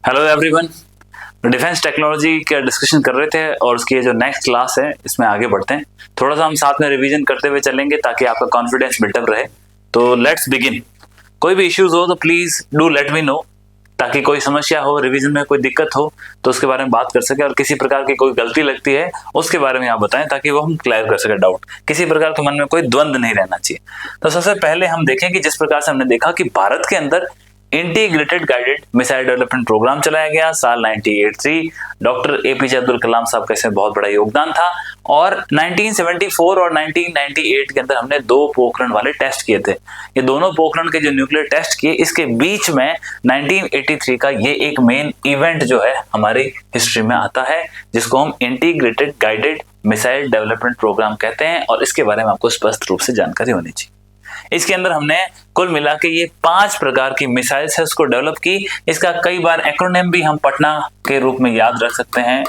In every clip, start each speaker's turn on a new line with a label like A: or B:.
A: Hello everyone. Defence technology का discussion कर रहे थे और उसकी जो नेक्स्ट क्लास है इसमें आगे बढ़ते हैं। थोड़ा सा हम साथ में रिवीजन करते हुए चलेंगे ताकि आपका कॉन्फिडेंस बिल्टअप रहे। तो लेट्स बिगिन। कोई भी इश्यूज हो तो please do let me know, ताकि कोई समस्या हो, रिवीजन में कोई दिक्कत हो तो उसके बारे में बात कर सके, और किसी प्रकार की कोई गलती लगती है उसके बारे में आप बताएं ताकि वो हम क्लियर कर सके डाउट। किसी प्रकार के मन में कोई द्वंद्व नहीं रहना चाहिए। तो सबसे पहले हम देखें कि जिस प्रकार से हमने देखा कि भारत के अंदर integrated guided missile development programme चलाया गया साल 1983। डॉक्टर एपीजे अब्दुल कलाम साहब का इसमें बहुत बड़ा योगदान था। और 1974 और 1998 के अंदर हमने 2 पोखरण वाले टेस्ट किए थे। ये दोनों पोखरण के जो न्यूक्लियर टेस्ट किए, इसके बीच में 1983 का ये एक मेन इवेंट जो है हमारी हिस्ट्री में आता है, जिसको हम integrated guided missile development programme कहते हैं। और इसके बारे में आपको स्पष्ट रूप से जानकारी होनी चाहिए। इसके अंदर हमने कुल मिला के ये 5 प्रकार की मिसाइल्स है उसको डेवलप की। इसका कई बार एक्रोनिम भी हम पटना के रूप में याद रख सकते हैं।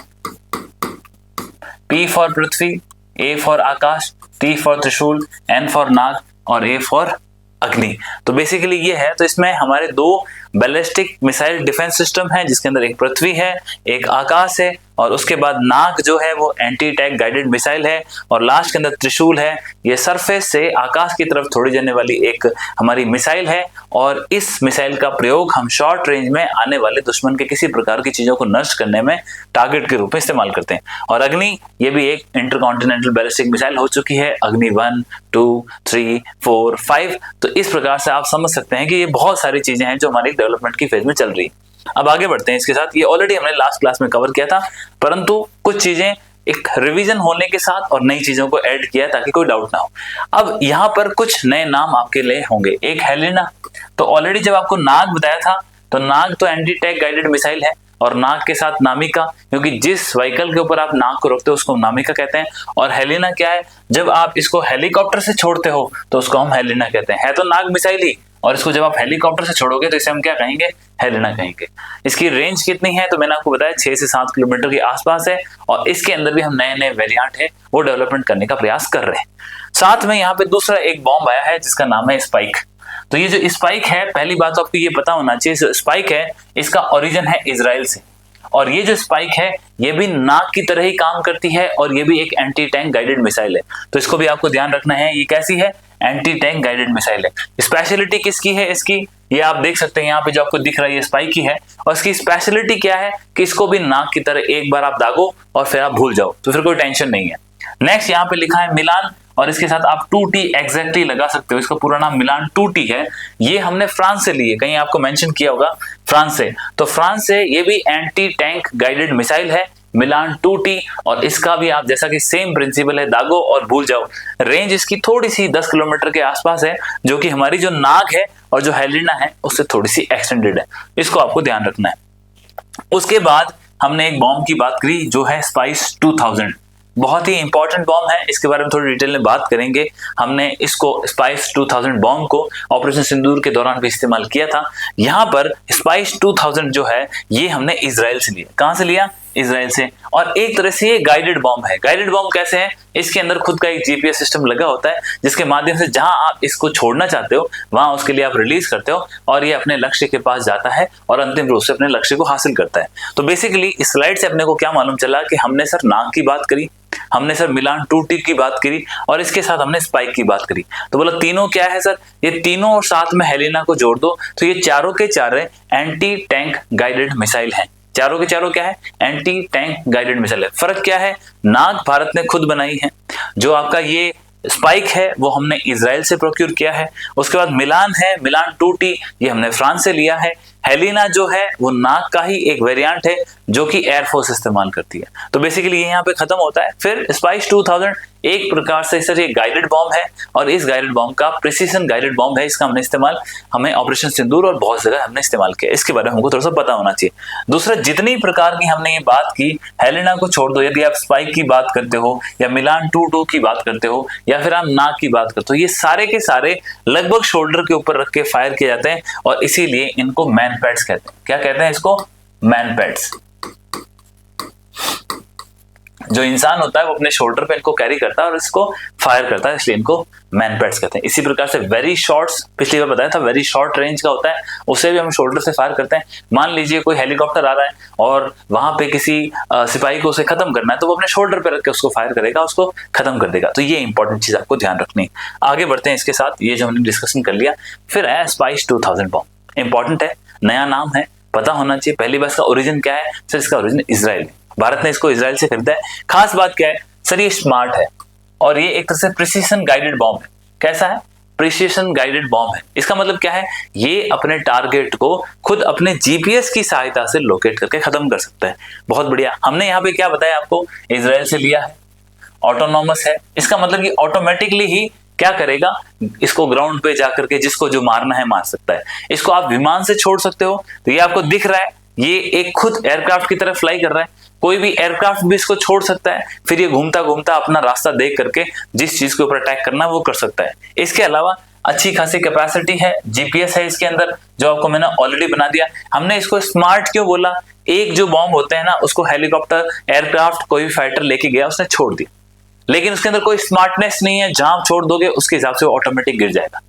A: P for Prithvi, A for Akash, T for त्रिशूल, N फॉर नाग और A फॉर अग्नि। तो बेसिकली ये है। तो इसमें हमारे 2 बैलिस्टिक मिसाइल डिफेंस सिस्टम है, जिसके अंदर एक पृथ्वी है, एक आकाश है, और उसके बाद नाग जो है वो एंटी टैंक गाइडेड मिसाइल है, और लास्ट के अंदर त्रिशूल है। ये सरफेस से आकाश की तरफ छोड़ी जाने वाली एक हमारी मिसाइल है, और इस मिसाइल का प्रयोग हम शॉर्ट रेंज में आने वाले दुश्मन के किसी प्रकार की चीजों को नष्ट करने में टारगेट के रूप में इस्तेमाल करते हैं। और अग्नि ये भी एक इंटरकॉन्टिनेंटल बैलिस्टिक मिसाइल हो चुकी है, अग्नि 1, 2, 3, 4, 5। तो इस प्रकार से आप समझ सकते हैं कि ये बहुत सारी चीजें हैं जो हमारी डेवलपमेंट की फेज में चल रही है। अब आगे बढ़ते हैं इसके साथ। ये ऑलरेडी हमने लास्ट क्लास में कवर किया था, परंतु कुछ चीजें एक रिवीजन होने के साथ और नई चीजों को ऐड किया ताकि कोई डाउट ना हो। अब यहाँ पर कुछ नए नाम आपके लिए होंगे। एक हेलिना। तो ऑलरेडी जब आपको नाग बताया था, तो नाग तो एंटी टैंक गाइडेड मिसाइल है, और नाग के साथ नामिका, क्योंकि जिस व्हीकल के ऊपर आप नाग को रखते हो उसको नामिका कहते हैं। और हेलिना क्या है? जब आप इसको हेलीकॉप्टर से छोड़ते हो तो उसको हम हेलिना कहते हैं। है तो नाग मिसाइल ही, और इसको जब आप हेलीकॉप्टर से छोड़ोगे तो इसे हम क्या कहेंगे? हेलिना कहेंगे। इसकी रेंज कितनी है? तो मैंने आपको बताया 6 से 7 किलोमीटर के आसपास है, और इसके अंदर भी हम नए नए वेरिएंट है वो डेवलपमेंट करने का प्रयास कर रहे हैं। साथ में यहाँ पे दूसरा एक बॉम्ब आया है जिसका नाम है स्पाइक। तो ये जो स्पाइक है, पहली बात तो आपको ये पता होना चाहिए, स्पाइक है इसका ओरिजिन है इजराइल से। और ये जो स्पाइक है ये भी नाग की तरह ही काम करती है, और ये भी एक एंटी टैंक गाइडेड मिसाइल है। तो इसको भी आपको ध्यान रखना है। ये कैसी है? एंटी टैंक गाइडेड मिसाइल है। स्पेशलिटी किसकी है इसकी? ये आप देख सकते हैं यहाँ पे जो आपको दिख रहा है ये स्पाइक की है, और इसकी स्पेशलिटी क्या है कि इसको भी नाग की तरह एक बार आप दागो और फिर आप भूल जाओ, तो फिर कोई टेंशन नहीं है। नेक्स्ट यहाँ पे लिखा है मिलान, और इसके साथ आप 2T एग्जैक्टली लगा सकते हो। इसका पूरा नाम मिलान 2T है। ये हमने फ्रांस से लिए, कहीं आपको मेंशन किया होगा फ्रांस से। तो फ्रांस से ये भी एंटी टैंक गाइडेड मिसाइल है मिलान 2T, और इसका भी आप जैसा कि सेम प्रिंसिपल है, दागो और भूल जाओ। रेंज इसकी थोड़ी सी 10 किलोमीटर के आसपास है, जो कि हमारी जो नाग है और जो हेलिना है उससे थोड़ी सी एक्सटेंडेड है। इसको आपको ध्यान रखना है। उसके बाद हमने एक बॉम्ब की बात करी जो है स्पाइस 2000। बहुत ही इंपॉर्टेंट बॉम्ब है, इसके बारे में थोड़ी डिटेल में बात करेंगे। हमने इसको स्पाइस 2000 बॉम्ब को ऑपरेशन सिंदूर के दौरान भी इस्तेमाल किया था। यहाँ पर स्पाइस 2000 जो है ये हमने इजराइल से लिया। कहाँ से लिया? इजराइल से। और एक तरह से ये गाइडेड बॉम्ब है। गाइडेड बॉम्ब कैसे है? इसके अंदर खुद का एक जीपीएस सिस्टम लगा होता है, जिसके माध्यम से जहां आप इसको छोड़ना चाहते हो वहां उसके लिए आप रिलीज करते हो, और ये अपने लक्ष्य के पास जाता है और अंतिम रूप से अपने लक्ष्य को हासिल करता है। तो बेसिकली इस स्लाइड से अपने को क्या मालूम चला कि हमने सर नाग की बात करी, हमने सर मिलान 2T की बात करी, और इसके साथ हमने स्पाइक की बात करी। तो बोला तीनों क्या है सर? ये तीनों और साथ में हेलिना को जोड़ दो तो ये चारों के चारों एंटी टैंक गाइडेड मिसाइल हैं। चारों के चारों क्या है? एंटी टैंक गाइडेड मिसाइल है। फर्क क्या है? नाग भारत ने खुद बनाई है, जो आपका ये स्पाइक है वो हमने इजराइल से प्रोक्योर किया है। उसके बाद मिलान है, मिलान 2T, ये हमने फ्रांस से लिया है। हेलिना जो है वो नाग का ही एक वेरिएंट है जो कि एयरफोर्स इस्तेमाल करती है। तो बेसिकली ये यहाँ पे खत्म होता है। फिर स्पाइस 2000 एक प्रकार से सर ये गाइडेड बॉम्ब है, और इस गाइडेड बॉम्ब का प्रिसीजन गाइडेड बॉम्ब है। इसका हमने इस्तेमाल हमें ऑपरेशन सिंदूर और बहुत जगह हमने इस्तेमाल किया। इसके बारे में हमको थोड़ा सा पता होना चाहिए। दूसरा, जितनी प्रकार की हमने ये बात की, हेलिना को छोड़ दो, यदि आप स्पाइक की बात करते हो या मिलान 2 की बात करते हो या फिर आप नाग की बात करते हो, ये सारे के सारे लगभग शोल्डर के ऊपर रख के फायर किए जाते हैं, और इसीलिए इनको मैन पैड्स कहते हैं। क्या कहते हैं इसको? Man pads. जो इंसान होता है वो अपने शोल्डर पे इनको कैरी करता है और इसको फायर करता है, इसलिए इनको मैन पैड्स कहते हैं। इसी प्रकार से वेरी शॉर्ट, पिछली बार बताया था, वेरी शॉर्ट रेंज का होता है, उसे भी हम शोल्डर से फायर करते हैं। मान लीजिए कोई हेलीकॉप्टर आ रहा है और वहां पे किसी सिपाही को उसे खत्म करना है, तो वो अपने शोल्डर पे रख के उसको फायर करेगा, उसको खत्म कर देगा। तो ये इंपॉर्टेंट चीज आपको ध्यान रखनी है। आगे बढ़ते हैं इसके साथ, ये जो हमने डिस्कशन कर लिया। फिर आया स्पाइस 2000 बॉम्ब। इंपॉर्टेंट है, नया नाम है, पता होना चाहिए। पहली बात, इसका ओरिजिन क्या है? सर इसका ओरिजिन इजराइल है, भारत ने इसको इजराइल से खरीदा है। खास बात क्या है सर, ये स्मार्ट है और ये एक तरह से प्रिसीजन गाइडेड बॉम्ब है। कैसा है? प्रिसीजन गाइडेड बॉम्ब है। इसका मतलब क्या है? ये अपने टारगेट को खुद अपने जीपीएस की सहायता से लोकेट करके खत्म कर सकता है। बहुत बढ़िया। हमने यहाँ पे क्या बताया आपको? इजराइल से लिया है, ऑटोनॉमस है। इसका मतलब कि ऑटोमेटिकली ही क्या करेगा, इसको ग्राउंड पे जाकर के जिसको जो मारना है मार सकता है। इसको आप विमान से छोड़ सकते हो, तो ये आपको दिख रहा है, ये एक खुद एयरक्राफ्ट की तरह फ्लाई कर रहा है। कोई भी एयरक्राफ्ट भी इसको छोड़ सकता है, फिर ये घूमता घूमता अपना रास्ता देख करके जिस चीज के ऊपर अटैक करना है वो कर सकता है। इसके अलावा अच्छी खासी कैपेसिटी है, जीपीएस है इसके अंदर, जो आपको मैंने ऑलरेडी बना दिया। हमने इसको स्मार्ट क्यों बोला? एक जो बॉम्ब होते हैं ना, उसको हेलीकॉप्टर, एयरक्राफ्ट, कोई भी फाइटर लेके गया, उसने छोड़ दिया, लेकिन उसके अंदर कोई स्मार्टनेस नहीं है, जहां छोड़ दोगे उसके हिसाब से वो ऑटोमेटिक गिर जाएगा।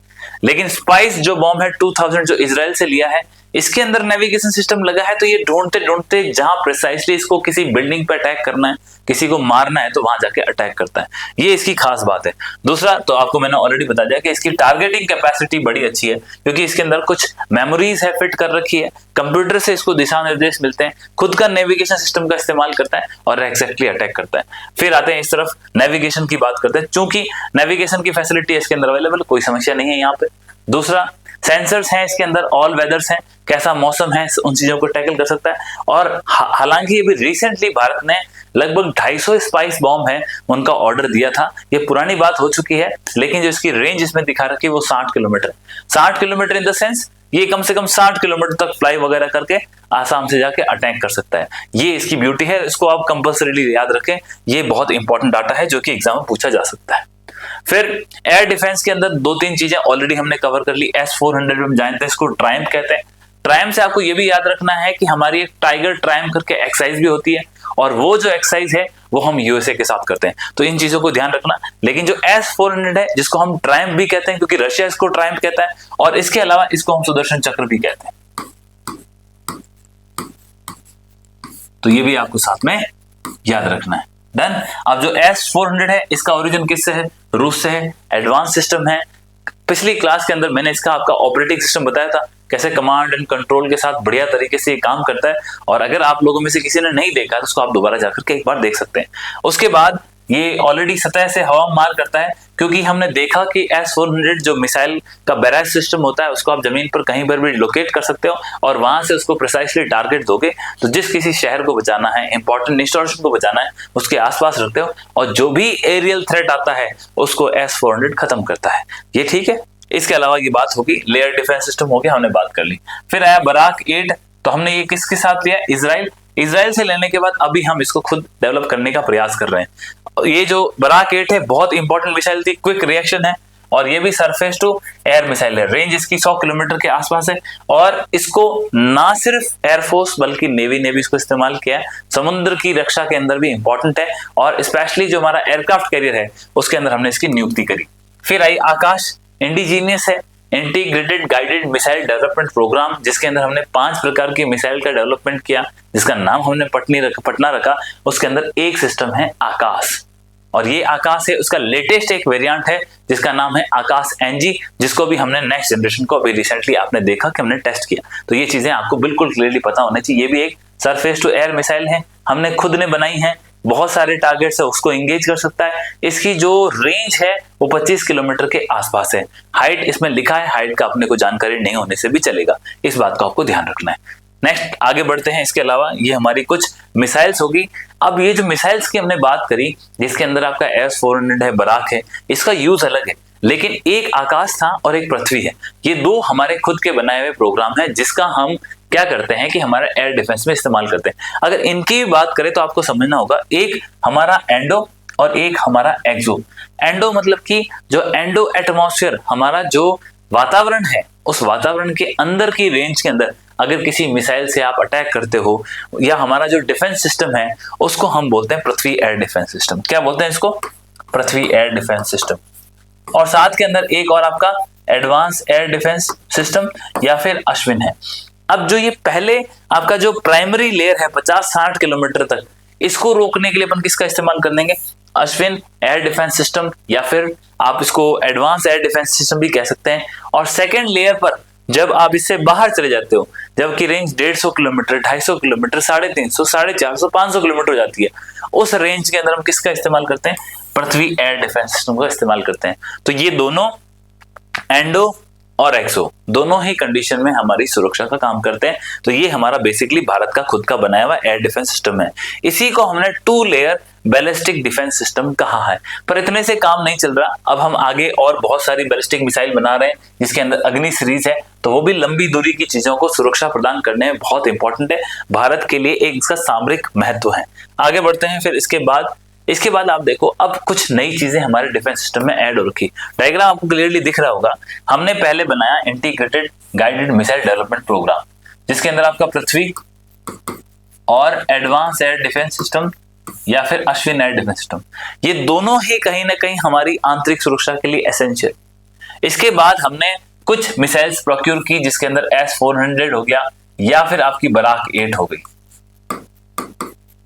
A: लेकिन स्पाइस जो बॉम्ब है 2000 जो इजराइल से लिया है, इसके अंदर नेविगेशन सिस्टम लगा है, तो ये ढूंढते ढूंढते जहां प्रिसाइसली इसको किसी बिल्डिंग पे अटैक करना है, किसी को मारना है, तो वहां जाके अटैक करता है। ये इसकी खास बात है। दूसरा तो आपको मैंने ऑलरेडी बता दिया कि इसकी टारगेटिंग कैपेसिटी बड़ी अच्छी है, क्योंकि इसके अंदर कुछ मेमोरीज है फिट कर रखी है, कंप्यूटर से इसको दिशा निर्देश मिलते हैं, खुद का नेविगेशन सिस्टम का इस्तेमाल करता है और एग्जैक्टली अटैक करता है। फिर आते हैं इस तरफ, नेविगेशन की बात करते हैं। चूंकि नेविगेशन की फैसिलिटी इसके अंदर अवेलेबल, कोई समस्या नहीं है यहाँ पे। दूसरा, सेंसर्स हैं इसके अंदर, ऑल वेदर्स हैं, कैसा मौसम है उन चीजों को टैकल कर सकता है। और हालांकि ये भी रिसेंटली भारत ने लगभग 250 स्पाइस बॉम्ब है उनका ऑर्डर दिया था। ये पुरानी बात हो चुकी है, लेकिन जो इसकी रेंज इसमें दिखा रखी है वो 60 kilometre. 60 kilometre in the sense ये कम से कम 60 किलोमीटर तक फ्लाई वगैरह करके आसाम से जाके अटैक कर सकता है। ये इसकी ब्यूटी है, इसको आप कंपल्सरीली याद रखें। ये बहुत इंपॉर्टेंट डाटा है जो कि एग्जाम में पूछा जा सकता है। फिर एयर डिफेंस के अंदर 2-3 चीजें ऑलरेडी हमने कवर कर ली। S-400 हम जानते हैं, इसको ट्रायम्फ कहते हैं। ट्रायम्फ से आपको ये भी याद रखना है कि हमारी एक टाइगर ट्रायम्फ करके एक्सरसाइज भी होती है, और वो जो एक्सरसाइज है वो हम यूएसए के साथ करते हैं, तो इन चीजों को ध्यान रखना। लेकिन जो S-400 है, जिसको हम ट्रायम्फ भी कहते हैं क्योंकि रशिया इसको ट्रायम्फ कहता है, और इसके अलावा इसको हम सुदर्शन चक्र भी कहते हैं, तो ये भी आपको साथ में याद रखना है। डन। अब जो S-400 है, इसका ओरिजिन किससे है? रूस से है। एडवांस सिस्टम है। पिछली क्लास के अंदर मैंने इसका आपका ऑपरेटिंग सिस्टम बताया था, कैसे कमांड एंड कंट्रोल के साथ बढ़िया तरीके से ये काम करता है। और अगर आप लोगों में से किसी ने नहीं देखा तो उसको आप दोबारा जाकर के एक बार देख सकते हैं। उसके बाद ये ऑलरेडी सतह से हवा मार करता है, क्योंकि हमने देखा कि S-400 जो मिसाइल का बैराज सिस्टम होता है, उसको आप जमीन पर कहीं पर भी लोकेट कर सकते हो और वहां से उसको प्रिसाइसली टारगेट दोगे, तो जिस किसी शहर को बचाना है, इंपॉर्टेंट इंस्टॉलेशन को बचाना है, उसके आसपास रखते हो, और जो भी एरियल थ्रेट आता है उसको S-400 खत्म करता है। ये ठीक है। इसके अलावा ये बात होगी, लेयर डिफेंस सिस्टम हो गया, हमने बात कर ली। फिर आया बराक 8, तो हमने ये किसके साथ लिया? इजराइल। इजराइल से लेने के बाद अभी हम इसको खुद डेवलप करने का प्रयास कर रहे हैं। ये जो बराक 8 है, बहुत इंपॉर्टेंट मिसाइल थी, क्विक रिएक्शन है, और ये भी सरफेस टू एयर मिसाइल है। रेंज इसकी 100 किलोमीटर के आसपास है, और इसको ना सिर्फ एयरफोर्स बल्कि नेवी ने भी इसको इस्तेमाल किया है। समुद्र की रक्षा के अंदर भी इंपॉर्टेंट है, और स्पेशली जो हमारा एयरक्राफ्ट कैरियर है उसके अंदर हमने इसकी नियुक्ति करी। फिर आई आकाश। इंडिजीनियस है, integrated guided missile development programme, जिसके अंदर हमने 5 प्रकार की मिसाइल का डेवलपमेंट किया, जिसका नाम हमने पटना रखा। उसके अंदर एक सिस्टम है आकाश, और ये आकाश है, उसका लेटेस्ट एक वेरिएंट है जिसका नाम है आकाश NG, जिसको भी हमने नेक्स्ट जनरेशन को अभी रिसेंटली आपने देखा कि हमने टेस्ट किया। तो ये चीजें आपको बिल्कुल क्लियरली पता होना चाहिए। ये भी एक सरफेस टू एयर मिसाइल है, हमने खुद ने बनाई है, बहुत सारे टारगेट से उसको एंगेज कर सकता है। इसकी जो रेंज है वो 25 किलोमीटर के आसपास है। हाइट इसमें लिखा है, हाइट का अपने को जानकारी नहीं होने से भी चलेगा, इस बात का आपको ध्यान रखना है। नेक्स्ट आगे बढ़ते हैं। इसके अलावा ये हमारी कुछ मिसाइल्स होगी। अब ये जो मिसाइल्स की हमने बात करी, जिसके अंदर आपका S-400 है, बराक है, इसका यूज अलग है, लेकिन एक आकाश था और एक पृथ्वी है। ये दो हमारे खुद के बनाए हुए प्रोग्राम है, जिसका हम क्या करते हैं कि हमारे एयर डिफेंस में इस्तेमाल करते हैं। अगर इनकी बात करें तो आपको समझना होगा, एक हमारा एंडो और एक हमारा एक्सो। एंडो मतलब कि जो एंडो एटमॉस्फेयर, हमारा जो वातावरण है, उस वातावरण के अंदर की रेंज के अंदर अगर किसी मिसाइल से आप अटैक करते हो, या हमारा जो डिफेंस सिस्टम है उसको हम बोलते हैं पृथ्वी एयर डिफेंस सिस्टम। क्या बोलते हैं इसको? पृथ्वी एयर डिफेंस सिस्टम। और साथ के अंदर एक और आपका एडवांस एयर डिफेंस सिस्टम या फिर अश्विन है। अब जो ये पहले आपका जो प्राइमरी लेयर है 50-60 किलोमीटर तक, इसको रोकने के लिए अपन किसका इस्तेमाल कर लेंगे? अश्विन एयर डिफेंस सिस्टम, या फिर आप इसको एडवांस एयर डिफेंस सिस्टम भी कह सकते हैं। और सेकेंड लेयर पर जब आप इससे बाहर चले जाते हो, जबकि रेंज 150 किलोमीटर, 250 किलोमीटर, 350, 450, 500 किलोमीटर हो जाती है, उस रेंज के अंदर हम किसका इस्तेमाल करते हैं? पृथ्वी एयर डिफेंस सिस्टम का इस्तेमाल करते हैं। तो ये दोनों एंडो और एक्सो दोनों ही कंडीशन में हमारी सुरक्षा का काम करते हैं। तो ये हमारा बेसिकली भारत का खुद का बनाया हुआ एयर डिफेंस सिस्टम है। इसी को हमने 2 लेयर बैलिस्टिक डिफेंस सिस्टम कहा है। पर इतने से काम नहीं चल रहा, अब हम आगे और बहुत सारी बैलिस्टिक मिसाइल बना रहे हैं जिसके अंदर अग्नि सीरीज है, तो वो भी लंबी दूरी की चीजों को सुरक्षा प्रदान करने में बहुत इंपॉर्टेंट है। भारत के लिए एक इसका सामरिक महत्व है। आगे बढ़ते हैं। फिर इसके बाद आप देखो, अब कुछ नई चीजें हमारे डिफेंस सिस्टम में ऐड हो रखी। डायग्राम आपको क्लियरली दिख रहा होगा। हमने पहले बनाया integrated guided missile development programme, जिसके अंदर आपका पृथ्वी और एडवांस एयर डिफेंस सिस्टम या फिर अश्विन एयर डिफेंस सिस्टम, ये दोनों ही कहीं ना कहीं हमारी आंतरिक सुरक्षा के लिए एसेंशियल। इसके बाद हमने कुछ मिसाइल्स प्रोक्योर की, जिसके अंदर S-400 हो गया या फिर आपकी बराक 8 हो गई।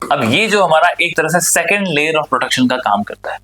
A: अब ये जो हमारा एक तरह से सेकेंड लेयर ऑफ प्रोटेक्शन का काम करता है।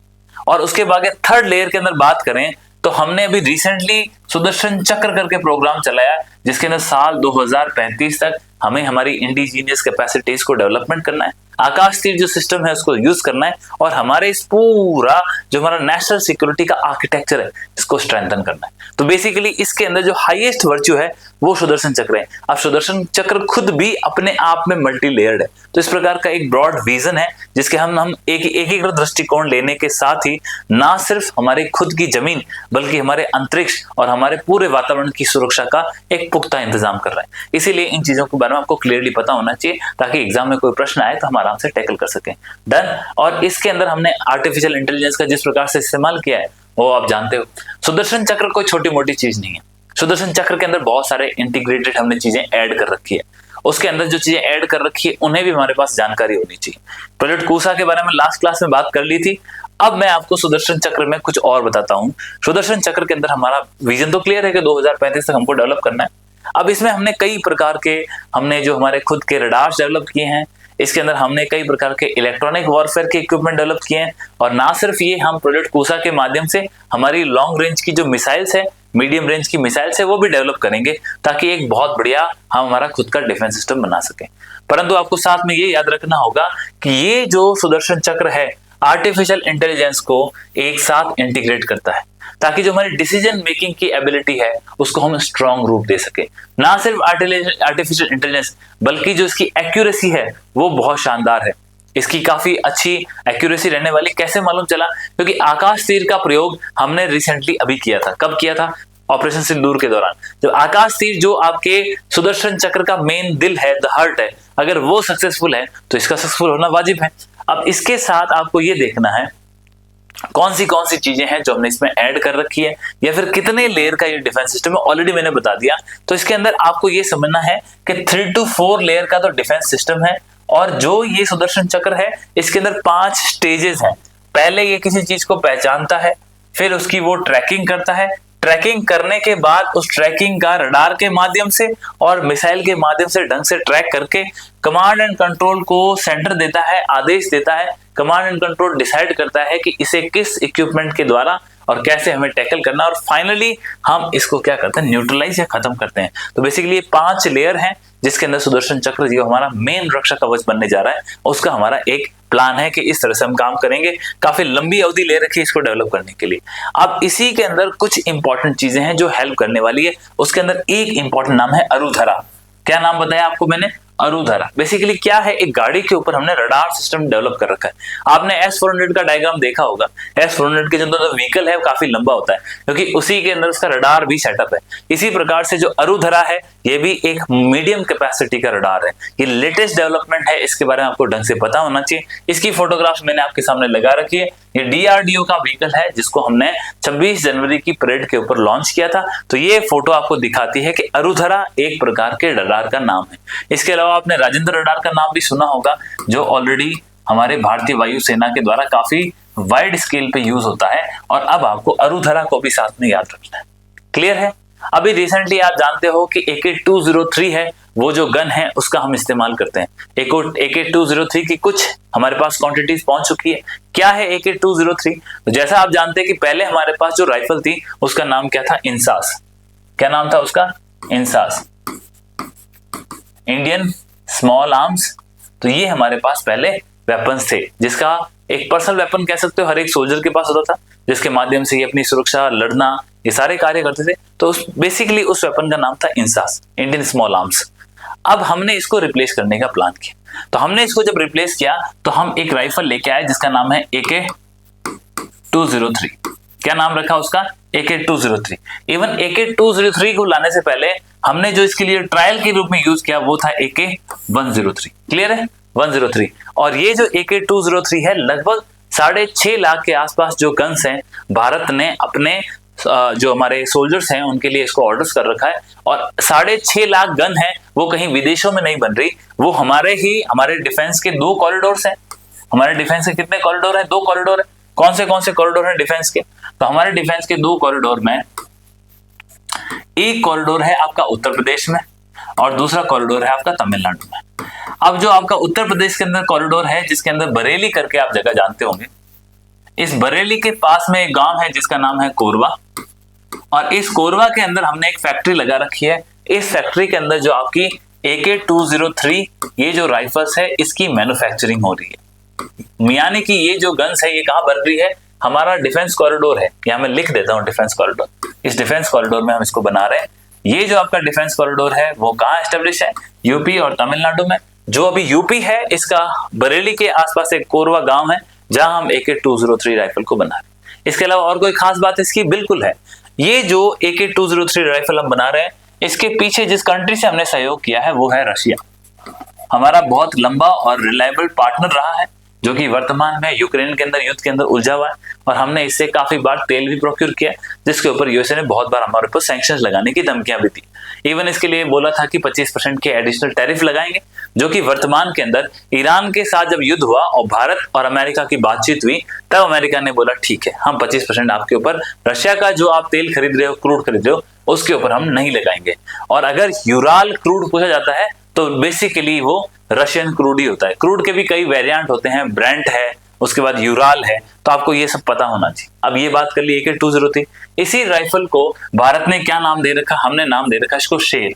A: और उसके बाद थर्ड लेयर के अंदर बात करें तो हमने अभी रिसेंटली सुदर्शन चक्र करके प्रोग्राम चलाया, जिसके अंदर साल 2035 तक हमें हमारी इंडिजीनियस कैपेसिटीज को डेवलपमेंट करना है, आकाश तीर जो सिस्टम है उसको यूज करना है, और हमारे इस पूरा जो हमारा नेशनल सिक्योरिटी का आर्किटेक्चर है इसको स्ट्रेंथन करना है। तो बेसिकली इसके अंदर जो हाईएस्ट वर्च्यू है वो सुदर्शन चक्र है। अब सुदर्शन चक्र खुद भी अपने आप में मल्टी लेयर्ड है। तो इस प्रकार का एक ब्रॉड विजन है जिसके हम एक दृष्टिकोण लेने के साथ ही ना सिर्फ हमारे खुद की जमीन बल्कि हमारे अंतरिक्ष और हमारे पूरे वातावरण की सुरक्षा का एक पुख्ता इंतजाम कर रहे हैं। इसीलिए इन चीजों के बारे में आपको क्लियरली पता होना चाहिए, ताकि एग्जाम में कोई प्रश्न आए तो हम आराम से टैकल कर सकें। डन। और इसके अंदर हमने आर्टिफिशियल इंटेलिजेंस का जिस प्रकार से इस्तेमाल किया है वो आप जानते हो। सुदर्शन चक्र कोई छोटी मोटी चीज नहीं है। सुदर्शन चक्र के अंदर बहुत सारे इंटीग्रेटेड हमने चीजें ऐड कर रखी है। उसके अंदर जो चीजें ऐड कर रखी है उन्हें भी हमारे पास जानकारी होनी चाहिए। प्रोजेक्ट कूसा के बारे में लास्ट क्लास में बात कर ली थी। अब मैं आपको सुदर्शन चक्र में कुछ और बताता हूं। सुदर्शन चक्र के अंदर हमारा विजन तो क्लियर है कि 2035 तक हमको डेवलप करना है। अब इसमें हमने कई प्रकार के जो हमारे खुद के रडार्स डेवलप किए हैं। इसके अंदर हमने कई प्रकार के इलेक्ट्रॉनिक वॉरफेयर के इक्विपमेंट डेवलप किए हैं। और ना सिर्फ ये, हम प्रोजेक्ट कूसा के माध्यम से हमारी लॉन्ग रेंज की जो मिसाइल्स है, मीडियम रेंज की मिसाइल्स है, वो भी डेवलप करेंगे, ताकि एक बहुत बढ़िया हम हमारा खुद का डिफेंस सिस्टम बना सकें। परंतु आपको साथ में ये याद रखना होगा कि ये जो सुदर्शन चक्र है आर्टिफिशियल इंटेलिजेंस को एक साथ इंटीग्रेट करता है, ताकि जो हमारी डिसीजन मेकिंग की एबिलिटी है उसको हम स्ट्रॉन्ग रूप दे सके। ना सिर्फ आर्टिफिशियल इंटेलिजेंस बल्कि जो इसकी एक्यूरेसी है वो बहुत शानदार है। इसकी काफी अच्छी एक्यूरेसी रहने वाली। कैसे मालूम चला? क्योंकि आकाश तीर का प्रयोग हमने रिसेंटली अभी किया था। कब किया था? ऑपरेशन सिंदूर के दौरान। जब आकाश तीर जो आपके सुदर्शन चक्र का मेन दिल है, द हार्ट है, अगर वो सक्सेसफुल है तो इसका सक्सेसफुल होना वाजिब है। अब इसके साथ आपको ये देखना है कौन सी चीजें हैं जो हमने इसमें ऐड कर रखी है, या फिर कितने लेयर का ये डिफेंस सिस्टम है, ऑलरेडी मैंने बता दिया। तो इसके अंदर आपको ये समझना है कि 3 to 4 लेयर का तो डिफेंस सिस्टम है। और जो ये सुदर्शन चक्र है इसके अंदर 5 स्टेजेस हैं। पहले ये किसी चीज को पहचानता है, फिर उसकी वो ट्रैकिंग करता है। ट्रैकिंग करने के बाद उस ट्रैकिंग का रडार के माध्यम से और मिसाइल के माध्यम से ढंग से ट्रैक करके कमांड एंड कंट्रोल को सेंटर देता है, आदेश देता है। कमांड एंड कंट्रोल डिसाइड करता है कि इसे किस इक्विपमेंट के द्वारा और कैसे हमें टैकल करना, और फाइनली हम इसको क्या करते हैं, न्यूट्रलाइज या खत्म करते हैं। तो बेसिकली ये 5 लेयर हैं जिसके अंदर सुदर्शन चक्र जो हमारा मेन रक्षा कवच बनने जा रहा है, उसका हमारा एक प्लान है कि इस तरह से हम काम करेंगे। काफी लंबी अवधि ले रखी है इसको डेवलप करने के लिए। अब इसी के अंदर कुछ इंपॉर्टेंट चीजें हैं जो हेल्प करने वाली है। उसके अंदर एक इंपॉर्टेंट नाम है अरुधरा। क्या नाम बताया आपको मैंने? अरुधरा। बेसिकली क्या है, एक गाड़ी के ऊपर हमने रडार सिस्टम डेवलप कर रखा है। आपने S-400 का डायग्राम देखा होगा। S-400 के जो व्हीकल है वो काफी लंबा होता है, क्योंकि उसी के अंदर उसका रडार भी सेटअप है। इसी प्रकार से जो अरुधरा है ये भी एक मीडियम कैपेसिटी का रडार है। ये लेटेस्ट डेवलपमेंट है, इसके बारे में आपको ढंग से पता होना चाहिए। इसकी फोटोग्राफ्स मैंने आपके सामने लगा रखी है। ये डीआरडीओ का व्हीकल है जिसको हमने 26 जनवरी की परेड के ऊपर लॉन्च किया था। तो ये फोटो आपको दिखाती है कि अरुधरा एक प्रकार के रडार का नाम है। इसके अलावा आपने राजेंद्र रडार का नाम भी सुना होगा, जो ऑलरेडी हमारे भारतीय वायुसेना के द्वारा काफी वाइड स्केल पे यूज होता है, और अब आपको अरुधरा को भी साथ में याद रखना है। क्लियर है? अभी रिसेंटली आप जानते हो कि AK-203 है, वो जो गन है उसका हम इस्तेमाल करते हैं। AK-203 की कुछ हमारे पास क्वांटिटीज पहुंच चुकी है। क्या है AK-203? तो जैसा आप जानते हैं कि पहले हमारे पास जो राइफल थी उसका नाम क्या था? इंसास। क्या नाम था उसका? INSAS, Indian small arms. तो ये हमारे पास पहले वेपन्स थे, जिसका एक पर्सनल वेपन कह सकते हो हर एक सोल्जर के पास होता था, जिसके माध्यम से ये अपनी सुरक्षा, लड़ना, ये सारे कार्य करते थे। तो बेसिकली उस वेपन का नाम था इंसास, इंडियन स्मॉल आर्म्स। अब हमने इसको रिप्लेस करने का प्लान किया। तो हमने इसको जब रिप्लेस किया तो हम एक राइफल लेके आए जिसका नाम है AK-203। क्या नाम रखा उसका? AK-203। इवन AK-203 को लाने से पहले हमने जो इसके लिए ट्रायल के रूप में यूज किया वो था AK-103। क्लियर है? 103। और ये जो AK-203 है, लगभग 6.5 लाख के आसपास जो गन्स हैं, भारत ने अपने जो हमारे सोल्जर्स हैं उनके लिए इसको ऑर्डर्स कर रखा है। और 6.5 लाख गन है, वो कहीं विदेशों में नहीं बन रही, वो हमारे डिफेंस के 2 कॉरिडोर्स हैं। हमारे डिफेंस के कितने कॉरिडोर है? 2 कॉरिडोर है। कौन से कॉरिडोर है डिफेंस के? तो हमारे डिफेंस के 2 कॉरिडोर में एक कॉरिडोर है आपका उत्तर प्रदेश में और दूसरा कॉरिडोर है आपका तमिलनाडु में। अब जो आपका उत्तर प्रदेश के अंदर कॉरिडोर है, जिसके अंदर बरेली करके आप जगह जानते होंगे, इस बरेली के पास में एक गांव है जिसका नाम है कोरबा, और इस कोरबा के अंदर हमने एक फैक्ट्री लगा रखी है। इस फैक्ट्री के अंदर जो आपकी AK-203 ये जो राइफल्स है इसकी मैन्युफैक्चरिंग हो रही है। यानी कि ये जो गन्स है ये कहाँ बन रही है? हमारा डिफेंस कॉरिडोर है, यहाँ मैं लिख देता हूँ डिफेंस कॉरिडोर। इस डिफेंस कॉरिडोर में हम इसको बना रहे हैं। ये जो आपका डिफेंस कॉरिडोर है वो कहाँ एस्टेब्लिश है? यूपी और तमिलनाडु में। जो अभी यूपी है इसका बरेली के आसपास एक कोरबा गांव है जहां हम AK-203 राइफल को बना रहे हैं। इसके अलावा और कोई खास बात इसकी? बिल्कुल है। ये जो AK-203 राइफल हम बना रहे हैं, इसके पीछे जिस कंट्री से हमने सहयोग किया है वो है रशिया। हमारा बहुत लंबा और रिलायबल पार्टनर रहा है, जो कि वर्तमान में यूक्रेन के अंदर युद्ध के अंदर उलझा हुआ है, और हमने इससे काफी बार तेल भी प्रोक्योर किया, जिसके ऊपर यूएसए ने बहुत बार हमारे ऊपर सैंक्शंस लगाने की धमकियां भी दी। इवन इसके लिए बोला था कि 25% के एडिशनल टैरिफ लगाएंगे, जो कि वर्तमान के अंदर ईरान के साथ जब युद्ध हुआ और भारत और अमेरिका की बातचीत हुई, तब अमेरिका ने बोला ठीक है, हम 25% आपके ऊपर रशिया का जो आप तेल खरीद रहे हो, क्रूड खरीद रहे हो, उसके ऊपर हम नहीं लगाएंगे। और अगर यूराल क्रूड पूछा जाता है तो बेसिकली वो रशियन क्रूड ही होता है। क्रूड के भी कई वेरिएंट होते हैं, ब्रेंट है, उसके बाद यूराल है, तो आपको ये सब पता होना चाहिए। अब ये बात कर ली AK-203। इसी राइफल को भारत ने क्या नाम दे रखा? हमने नाम दे रखा इसको शेर।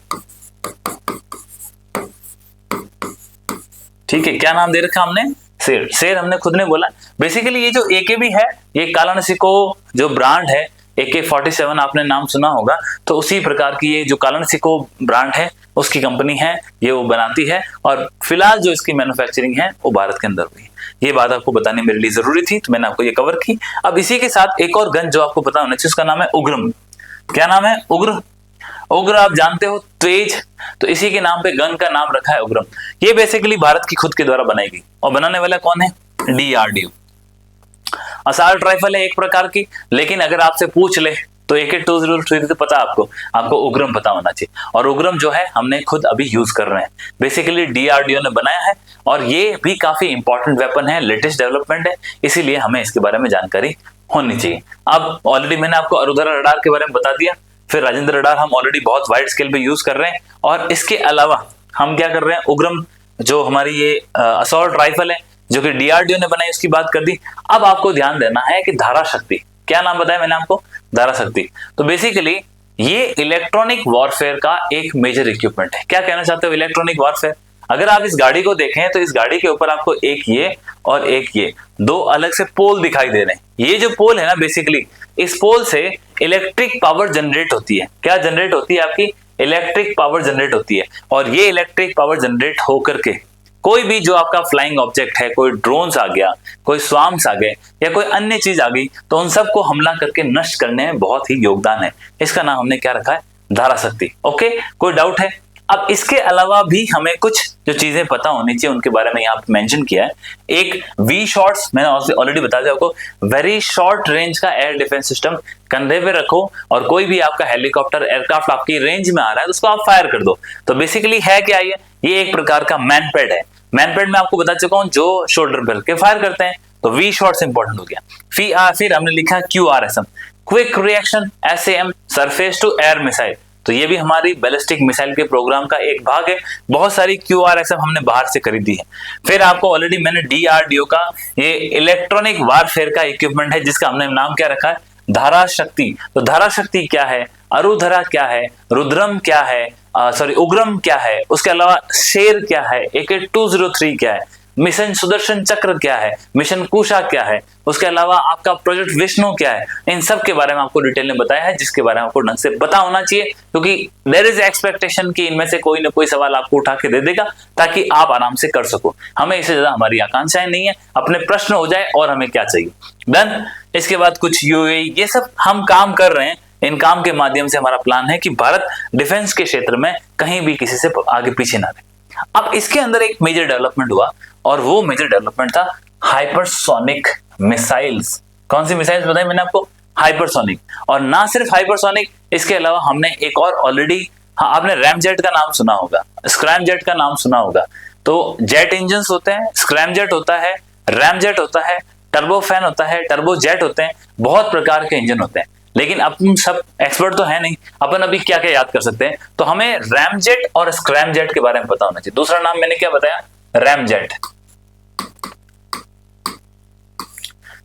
A: ठीक है, क्या नाम दे रखा हमने? शेर। शेर हमने खुद ने बोला। बेसिकली ये जो AK भी है, ये कालानसिको जो ब्रांड है, AK-47 आपने नाम सुना होगा, तो उसी प्रकार की ये जो कालानसिको ब्रांड है उसकी कंपनी है, ये वो बनाती है, और फिलहाल जो इसकी मैन्युफैक्चरिंग है वो भारत के अंदर हुई है। ये बात आपको बतानी मेरे लिए जरूरी थी, तो मैंने आपको ये कवर की। अब इसी के साथ एक और गन जो आपको पता होना चाहिए, उसका नाम है उग्रम। क्या नाम है? उग्र। उग्र आप जानते हो, तेज, तो इसी के नाम पे गन का नाम रखा है उग्रम। ये बेसिकली भारत की खुद के द्वारा बनाई गई, और बनाने वाला कौन है? DRDO। असॉल्ट राइफल है एक प्रकार की, लेकिन अगर आपसे पूछ ले तो AK-203 तो पता आपको उग्रम पता होना चाहिए। और उग्रम जो है हमने खुद अभी यूज कर रहे हैं, बेसिकली DRDO ने बनाया है, और ये भी काफी इंपॉर्टेंट वेपन है, लेटेस्ट डेवलपमेंट है, इसीलिए हमें इसके बारे में जानकारी होनी चाहिए। अब ऑलरेडी मैंने आपको अरुधरा रडार के बारे में बता दिया, फिर राजेंद्र रडार हम ऑलरेडी बहुत वाइड स्केल पे यूज कर रहे हैं, और इसके अलावा हम क्या कर रहे हैं? उग्रम जो हमारी ये असॉल्ट राइफल है जो कि DRDO ने बनाई, उसकी बात कर दी। अब आपको ध्यान देना है कि धारा शक्ति, क्या नाम बताया मैंने आपको? धारा शक्ति। तो बेसिकली ये इलेक्ट्रॉनिक वॉरफेयर का एक मेजर इक्विपमेंट है। क्या कहना चाहते हो इलेक्ट्रॉनिक वॉरफेयर? अगर आप इस गाड़ी को देखें तो इस गाड़ी के ऊपर आपको एक ये और एक ये 2 अलग से पोल दिखाई दे रहे हैं। ये जो पोल है ना, बेसिकली इस पोल से इलेक्ट्रिक पावर जनरेट होती है। क्या जनरेट होती है? आपकी इलेक्ट्रिक पावर जनरेट होती है, और ये इलेक्ट्रिक पावर जनरेट होकर के कोई भी जो आपका फ्लाइंग ऑब्जेक्ट है, कोई ड्रोन्स आ गया, कोई स्वाम्स आ गए, या कोई अन्य चीज आ गई, तो उन सबको हमला करके नष्ट करने में बहुत ही योगदान है। इसका नाम हमने क्या रखा है? धारा शक्ति। ओके, कोई डाउट है? अब इसके अलावा भी हमें कुछ जो चीजें पता होनी चाहिए उनके बारे में यहाँ पे मेंशन किया है। एक वी शॉट्स, मैंने ऑलरेडी बताया था आपको, वेरी शॉर्ट रेंज का एयर डिफेंस सिस्टम कंधे पे रखो और कोई भी आपका हेलीकॉप्टर एयरक्राफ्ट आपकी रेंज में आ रहा है तो उसको आप फायर कर दो। तो बेसिकली है क्या ये एक प्रकार का मैनपैड है। मैनपैड में आपको बता चुका हूं जो शोल्डर पर के फायर करते हैं। तो वी शॉट्स इंपॉर्टेंट हो गया। फिर हमने लिखा QRSM, quick reaction SAM, surface to air missile. तो ये भी हमारी बैलिस्टिक मिसाइल के प्रोग्राम का एक भाग है। बहुत सारी QRSM हमने बाहर से खरीदी है। फिर आपको ऑलरेडी मैंने DRDO का ये इलेक्ट्रॉनिक वारफेयर का इक्विपमेंट है जिसका हमने नाम क्या रखा है, धारा शक्ति। तो धारा शक्ति क्या है, अरुधरा क्या है, रुद्रम क्या है, उग्रम क्या है, उसके अलावा शेर क्या है, AK-203 क्या है, मिशन सुदर्शन चक्र क्या है, मिशन कुशा क्या है, उसके अलावा आपका प्रोजेक्ट विष्णु क्या है। इन सब के बारे में आपको डिटेल में बताया है जिसके बारे में आपको ढंग से पता होना चाहिए, क्योंकि देयर इज एक्सपेक्टेशन कि इनमें से कोई ना कोई सवाल आपको उठा के दे देगा ताकि आप आराम से कर सको। हमें इससे ज्यादा हमारी आकांक्षाएं नहीं है, अपने प्रश्न हो जाए और हमें क्या चाहिए। डन। इसके बाद कुछ UAE, ये सब हम काम कर रहे हैं। इन काम के माध्यम से हमारा प्लान है कि भारत डिफेंस के क्षेत्र में कहीं भी किसी से आगे पीछे ना रहे। अब इसके अंदर एक मेजर डेवलपमेंट हुआ और वो मेजर डेवलपमेंट था हाइपरसोनिक मिसाइल्स। कौन सी मिसाइल्स बताई मैंने आपको, हाइपरसोनिक। और ना सिर्फ हाइपरसोनिक, इसके अलावा हमने एक और ऑलरेडी, हाँ आपने रैमजेट का नाम सुना होगा, स्क्रैमजेट का नाम सुना होगा। तो जेट इंजन होते हैं, स्क्रैमजेट होता है, रैमजेट होता है, टर्बोफैन होता है, टर्बोजेट होते हैं, बहुत प्रकार के इंजन होते हैं। लेकिन अपन सब एक्सपर्ट तो है नहीं, अपन अभी क्या क्या याद कर सकते हैं। तो हमें रैमजेट और स्क्रैमजेट के बारे में पता होना चाहिए। दूसरा नाम मैंने क्या बताया, रैमजेट।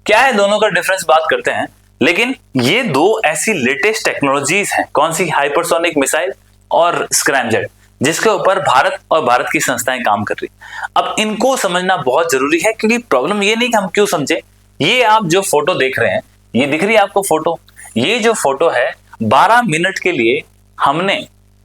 A: क्या है दोनों का डिफरेंस बात करते हैं। लेकिन ये दो ऐसी लेटेस्ट टेक्नोलॉजीज हैं, कौन सी, हाइपरसोनिक मिसाइल और स्क्रैमजेट, जिसके ऊपर भारत और भारत की संस्थाएं काम कर रही। अब इनको समझना बहुत जरूरी है, क्योंकि प्रॉब्लम ये नहीं कि हम क्यों समझे। ये आप जो फोटो देख रहे हैं, ये दिख रही है आपको फोटो, ये जो फोटो है 12 मिनट के लिए हमने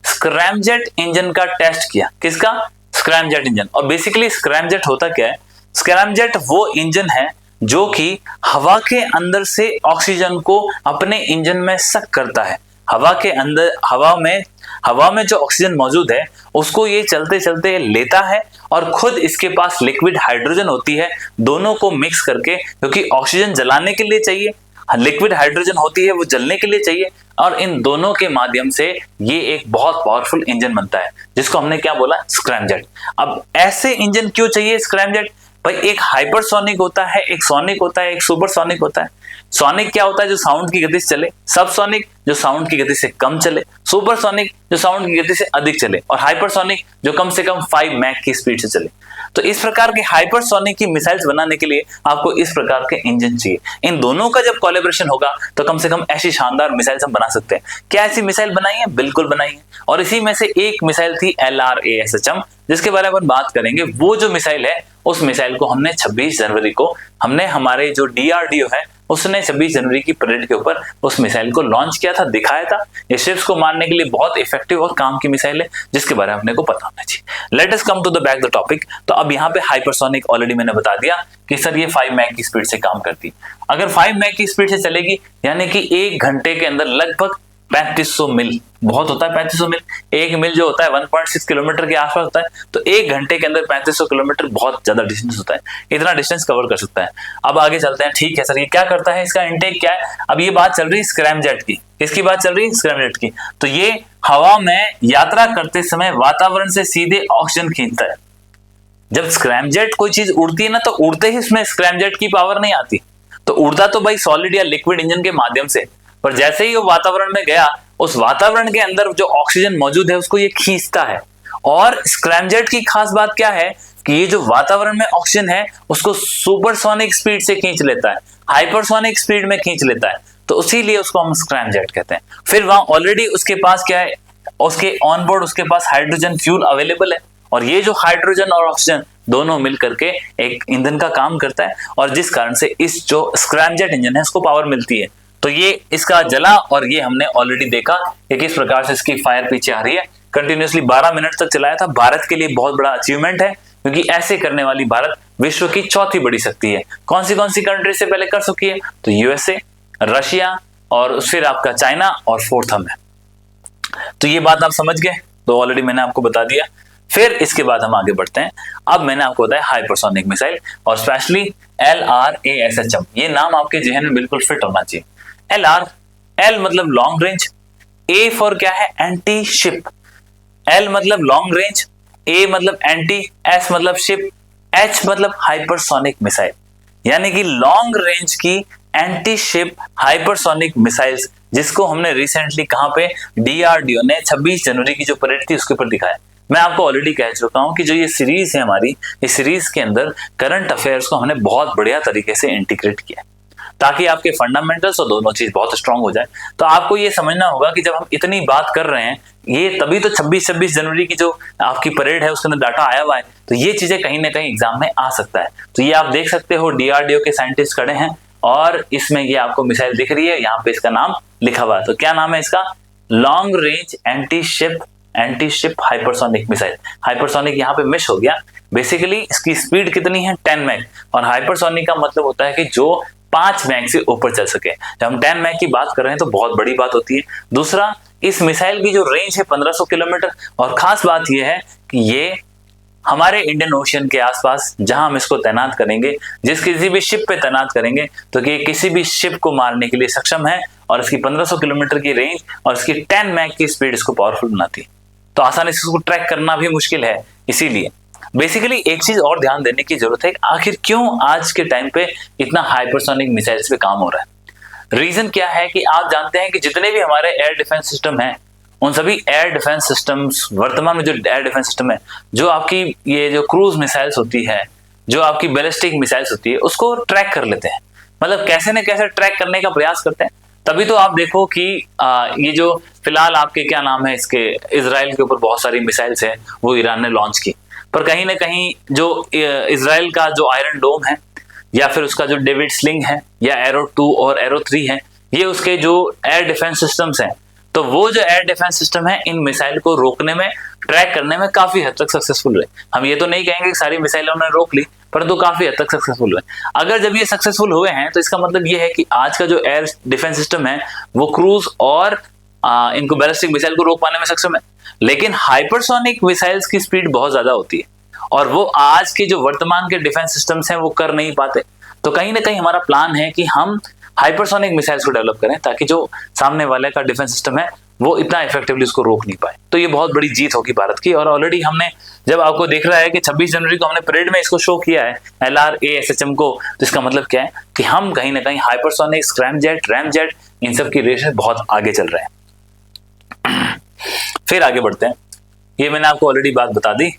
A: स्क्रैमजेट इंजन का टेस्ट किया। किसका, स्क्रैमजेट इंजन। और बेसिकली स्क्रैमजेट होता क्या है, स्क्रैमजेट वो इंजन है जो कि हवा के अंदर से ऑक्सीजन को अपने इंजन में सक करता है। हवा के अंदर, हवा में जो ऑक्सीजन मौजूद है उसको ये चलते चलते लेता है और खुद इसके पास लिक्विड हाइड्रोजन होती है। दोनों को मिक्स करके, क्योंकि ऑक्सीजन जलाने के लिए चाहिए, लिक्विड हाइड्रोजन होती है वो जलने के लिए चाहिए, और इन दोनों के माध्यम से ये एक बहुत पावरफुल इंजन बनता है जिसको हमने क्या बोला, स्क्रैमजेट। अब ऐसे इंजन क्यों चाहिए स्क्रैमजेट, भाई एक हाइपरसोनिक होता है, एक सोनिक होता है, एक सुपरसोनिक होता है। सोनिक क्या होता है, जो साउंड की गति से चले, सबसोनिक जो साउंड की गति से कम चले, सुपरसोनिक जो साउंड की गति से अधिक चले, और हाइपरसोनिक जो कम से कम 5 मैक की स्पीड से चले। तो इस प्रकार के हाइपरसोनिक की मिसाइल्स बनाने के लिए आपको इस प्रकार के इंजन चाहिए। इन दोनों का जब कोलैबोरेशन होगा तो कम से कम ऐसी शानदार मिसाइल्स हम बना सकते हैं। क्या ऐसी मिसाइल बनाई है, बिल्कुल बनाई है। और इसी में से एक मिसाइल थी LRASHM, जिसके बारे में बात करेंगे। वो जो मिसाइल है, उस मिसाइल को हमने 26 जनवरी को, हमने हमारे जो DRDO है उसने 26 जनवरी की परेड के ऊपर उस मिसाइल को लॉन्च किया था, दिखाया था। ये शिप्स को मारने के लिए बहुत इफेक्टिव और काम की मिसाइल है, जिसके बारे में अपने को पता होना चाहिए। Let us come to the back the topic. तो अब यहाँ पे हाइपरसोनिक ऑलरेडी मैंने बता दिया कि सर ये 5 मैक की स्पीड से काम करती। अगर 5 मैक की स्पीड से चलेगी, यानी कि 1 घंटे के अंदर लगभग 3500 मील, बहुत होता है 3500 मील, एक मील जो होता है 1.6 किलोमीटर के आसपास होता है। तो 1 घंटे के अंदर 3500 किलोमीटर बहुत ज्यादा डिस्टेंस होता है, इतना डिस्टेंस कवर कर सकता है। अब आगे चलते हैं। ठीक है सर, ये क्या करता है, इसका इनटेक क्या है। अब ये बात चल रही है स्क्रैमजेट की। किसकी बात चल रही है, स्क्रैमजेट की। तो ये हवा में यात्रा करते समय वातावरण से सीधे ऑक्सीजन खींचता है। जब स्क्रैमजेट कोई चीज उड़ती है ना, तो उड़ते ही इसमें स्क्रैमजेट की पावर नहीं आती। तो उड़ता तो भाई सॉलिड या लिक्विड इंजन के माध्यम से, पर जैसे ही वो वातावरण में गया, उस वातावरण के अंदर जो ऑक्सीजन मौजूद है उसको ये खींचता है। और स्क्रैमजेट की खास बात क्या है कि ये जो वातावरण में ऑक्सीजन है उसको सुपरसोनिक स्पीड से खींच लेता है, हाइपरसोनिक स्पीड में खींच लेता है। तो इसीलिए उसको हम स्क्रैमजेट कहते हैं। फिर वहां ऑलरेडी उसके पास क्या है, उसके ऑन बोर्ड उसके पास हाइड्रोजन फ्यूल अवेलेबल है, और ये जो हाइड्रोजन और ऑक्सीजन दोनों मिल करके एक ईंधन का काम करता है, और जिस कारण से इस जो स्क्रैमजेट इंजन है उसको पावर मिलती है। तो ये इसका जला, और ये हमने ऑलरेडी देखा कि किस प्रकार से इसकी फायर पीछे आ रही है। कंटिन्यूअसली 12 मिनट तक चलाया था। भारत के लिए बहुत बड़ा अचीवमेंट है, क्योंकि ऐसे करने वाली भारत विश्व की चौथी बड़ी शक्ति है। कौन सी कंट्री से पहले कर चुकी है, तो USA, रशिया, और फिर आपका चाइना, और 4th हम है। तो ये बात आप समझ गए। तो ऑलरेडी मैंने आपको बता दिया। फिर इसके बाद हम आगे बढ़ते हैं। अब मैंने आपको बताया हाइपरसोनिक मिसाइल और स्पेशली LRASHM, ये नाम आपके जहन में बिल्कुल फिट होना चाहिए। L मतलब लॉन्ग रेंज, A फॉर क्या है, एंटी शिप, L मतलब लॉन्ग रेंज, A मतलब एंटी, S मतलब शिप, H मतलब हाइपरसोनिक मिसाइल, यानी कि लॉन्ग रेंज की एंटी शिप हाइपरसोनिक मिसाइल्स, जिसको हमने रिसेंटली कहां पे, DRDO ने 26 जनवरी की जो परेड थी उसके ऊपर दिखाया। मैं आपको ऑलरेडी कह चुका हूं कि जो ये सीरीज है हमारी, इस सीरीज के अंदर करंट अफेयर्स को हमने बहुत बढ़िया तरीके से इंटीग्रेट किया ताकि आपके फंडामेंटल्स और दोनों चीज बहुत स्ट्रांग हो जाए। तो आपको ये समझना होगा कि जब हम इतनी बात कर रहे हैं, ये तभी तो 26 जनवरी की जो आपकी परेड है उसके अंदर डाटा आया हुआ है, तो ये चीजें कहीं ना कहीं एग्जाम में आ सकता है। तो ये आप देख सकते हो, DRDO के साइंटिस्ट खड़े हैं और इसमें ये आपको मिसाइल दिख रही है, यहाँ पे इसका नाम लिखा हुआ है। तो क्या नाम है इसका, long range anti ship hypersonic missile. Hypersonic यहाँ पे मिस हो गया। बेसिकली इसकी स्पीड कितनी है, 10 मैक, और हाइपरसोनिक का मतलब होता है कि जो 5 मैक से ऊपर चल सके। जब हम 10 मैक की बात कर रहे हैं तो बहुत बड़ी बात होती है। दूसरा, इस मिसाइल की जो रेंज है 1500 किलोमीटर, और खास बात यह है कि ये हमारे इंडियन ओशियन के आसपास जहां हम इसको तैनात करेंगे, जिस किसी भी शिप पे तैनात करेंगे, तो ये किसी भी शिप को मारने के लिए सक्षम है, और इसकी 1500 किलोमीटर की रेंज और इसकी 10 मैक की स्पीड इसको पावरफुल बनाती है। तो आसानी से इसको ट्रैक करना भी मुश्किल है। इसीलिए बेसिकली एक चीज और ध्यान देने की जरूरत है, आखिर क्यों आज के टाइम पे इतना हाइपरसोनिक मिसाइल्स पे काम हो रहा है। रीजन क्या है कि आप जानते हैं कि जितने भी हमारे एयर डिफेंस सिस्टम हैं, उन सभी एयर डिफेंस सिस्टम्स, वर्तमान में जो एयर डिफेंस सिस्टम है, जो आपकी ये जो क्रूज मिसाइल्स होती है, जो आपकी बैलिस्टिक मिसाइल्स होती है, उसको ट्रैक कर लेते हैं। मतलब कैसे न कैसे ट्रैक करने का प्रयास करते हैं। तभी तो आप देखो कि ये जो फिलहाल आपके क्या नाम है इसके, इजराइल के ऊपर बहुत सारी मिसाइल्स है वो ईरान ने लॉन्च की, पर कहीं ना कहीं जो इजराइल का जो आयरन डोम है, या फिर उसका जो डेविड स्लिंग है, या एरो 2 और एरो 3 है, ये उसके जो एयर डिफेंस सिस्टम्स हैं, तो वो जो एयर डिफेंस सिस्टम है इन मिसाइल को रोकने में, ट्रैक करने में काफी हद तक सक्सेसफुल हुए। हम ये तो नहीं कहेंगे कि सारी मिसाइलें उन्होंने रोक ली, परंतु काफी हद तक सक्सेसफुल हुए। अगर जब ये सक्सेसफुल हुए हैं तो इसका मतलब ये है कि आज का जो एयर डिफेंस सिस्टम है वो क्रूज और इनको बैलिस्टिक मिसाइल को रोक पाने में सक्षम है। लेकिन हाइपरसोनिक मिसाइल्स की स्पीड बहुत ज्यादा होती है और वो आज के जो वर्तमान के डिफेंस सिस्टम्स हैं वो कर नहीं पाते। तो कहीं ना कहीं हमारा प्लान है कि हम हाइपरसोनिक मिसाइल्स को डेवलप करें ताकि जो सामने वाले का डिफेंस सिस्टम है वो इतना इफेक्टिवली उसको रोक नहीं पाए। तो ये बहुत बड़ी जीत होगी भारत की। और ऑलरेडी हमने, जब आपको देख रहा है कि 26 जनवरी को हमने परेड में इसको शो किया है LRASHM को, तो इसका मतलब क्या है कि हम कहीं ना कहीं हाइपरसोनिक, स्क्रैमजेट, रैमजेट, इन सब की रेस में बहुत आगे चल रहे हैं। फिर आगे बढ़ते हैं। ये मैंने आपको ऑलरेडी बात बता दी,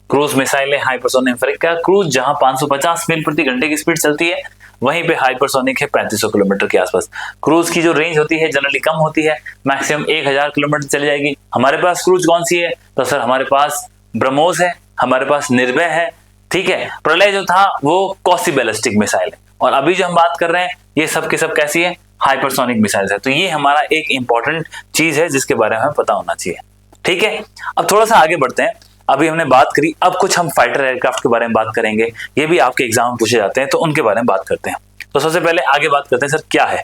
A: क्रूज मिसाइल है हाइपरसोनिक। फर्क क्या, क्रूज जहां 550 मील प्रति घंटे की स्पीड चलती है, वहीं पे हाइपरसोनिक है 3500 किलोमीटर के आसपास। क्रूज की जो रेंज होती है जनरली कम होती है, मैक्सिमम 1000 किलोमीटर चली जाएगी। हमारे पास क्रूज कौन सी है, तो सर हमारे पास ब्रह्मोस है, हमारे पास निर्भय है, ठीक है। प्रलय जो था वो कॉसी बैलिस्टिक मिसाइल है, और अभी जो हम बात कर रहे हैं ये सब के सब कैसी है, हाइपरसोनिक मिसाइल है। तो ये हमारा एक इंपॉर्टेंट चीज है जिसके बारे में हमें पता होना चाहिए, ठीक है। अब थोड़ा सा आगे बढ़ते हैं। अभी हमने बात करी, अब कुछ हम फाइटर एयरक्राफ्ट के बारे में बात करेंगे, ये भी आपके एग्जाम में पूछे जाते हैं, तो उनके बारे में बात करते हैं। तो सबसे पहले आगे बात करते हैं सर क्या है।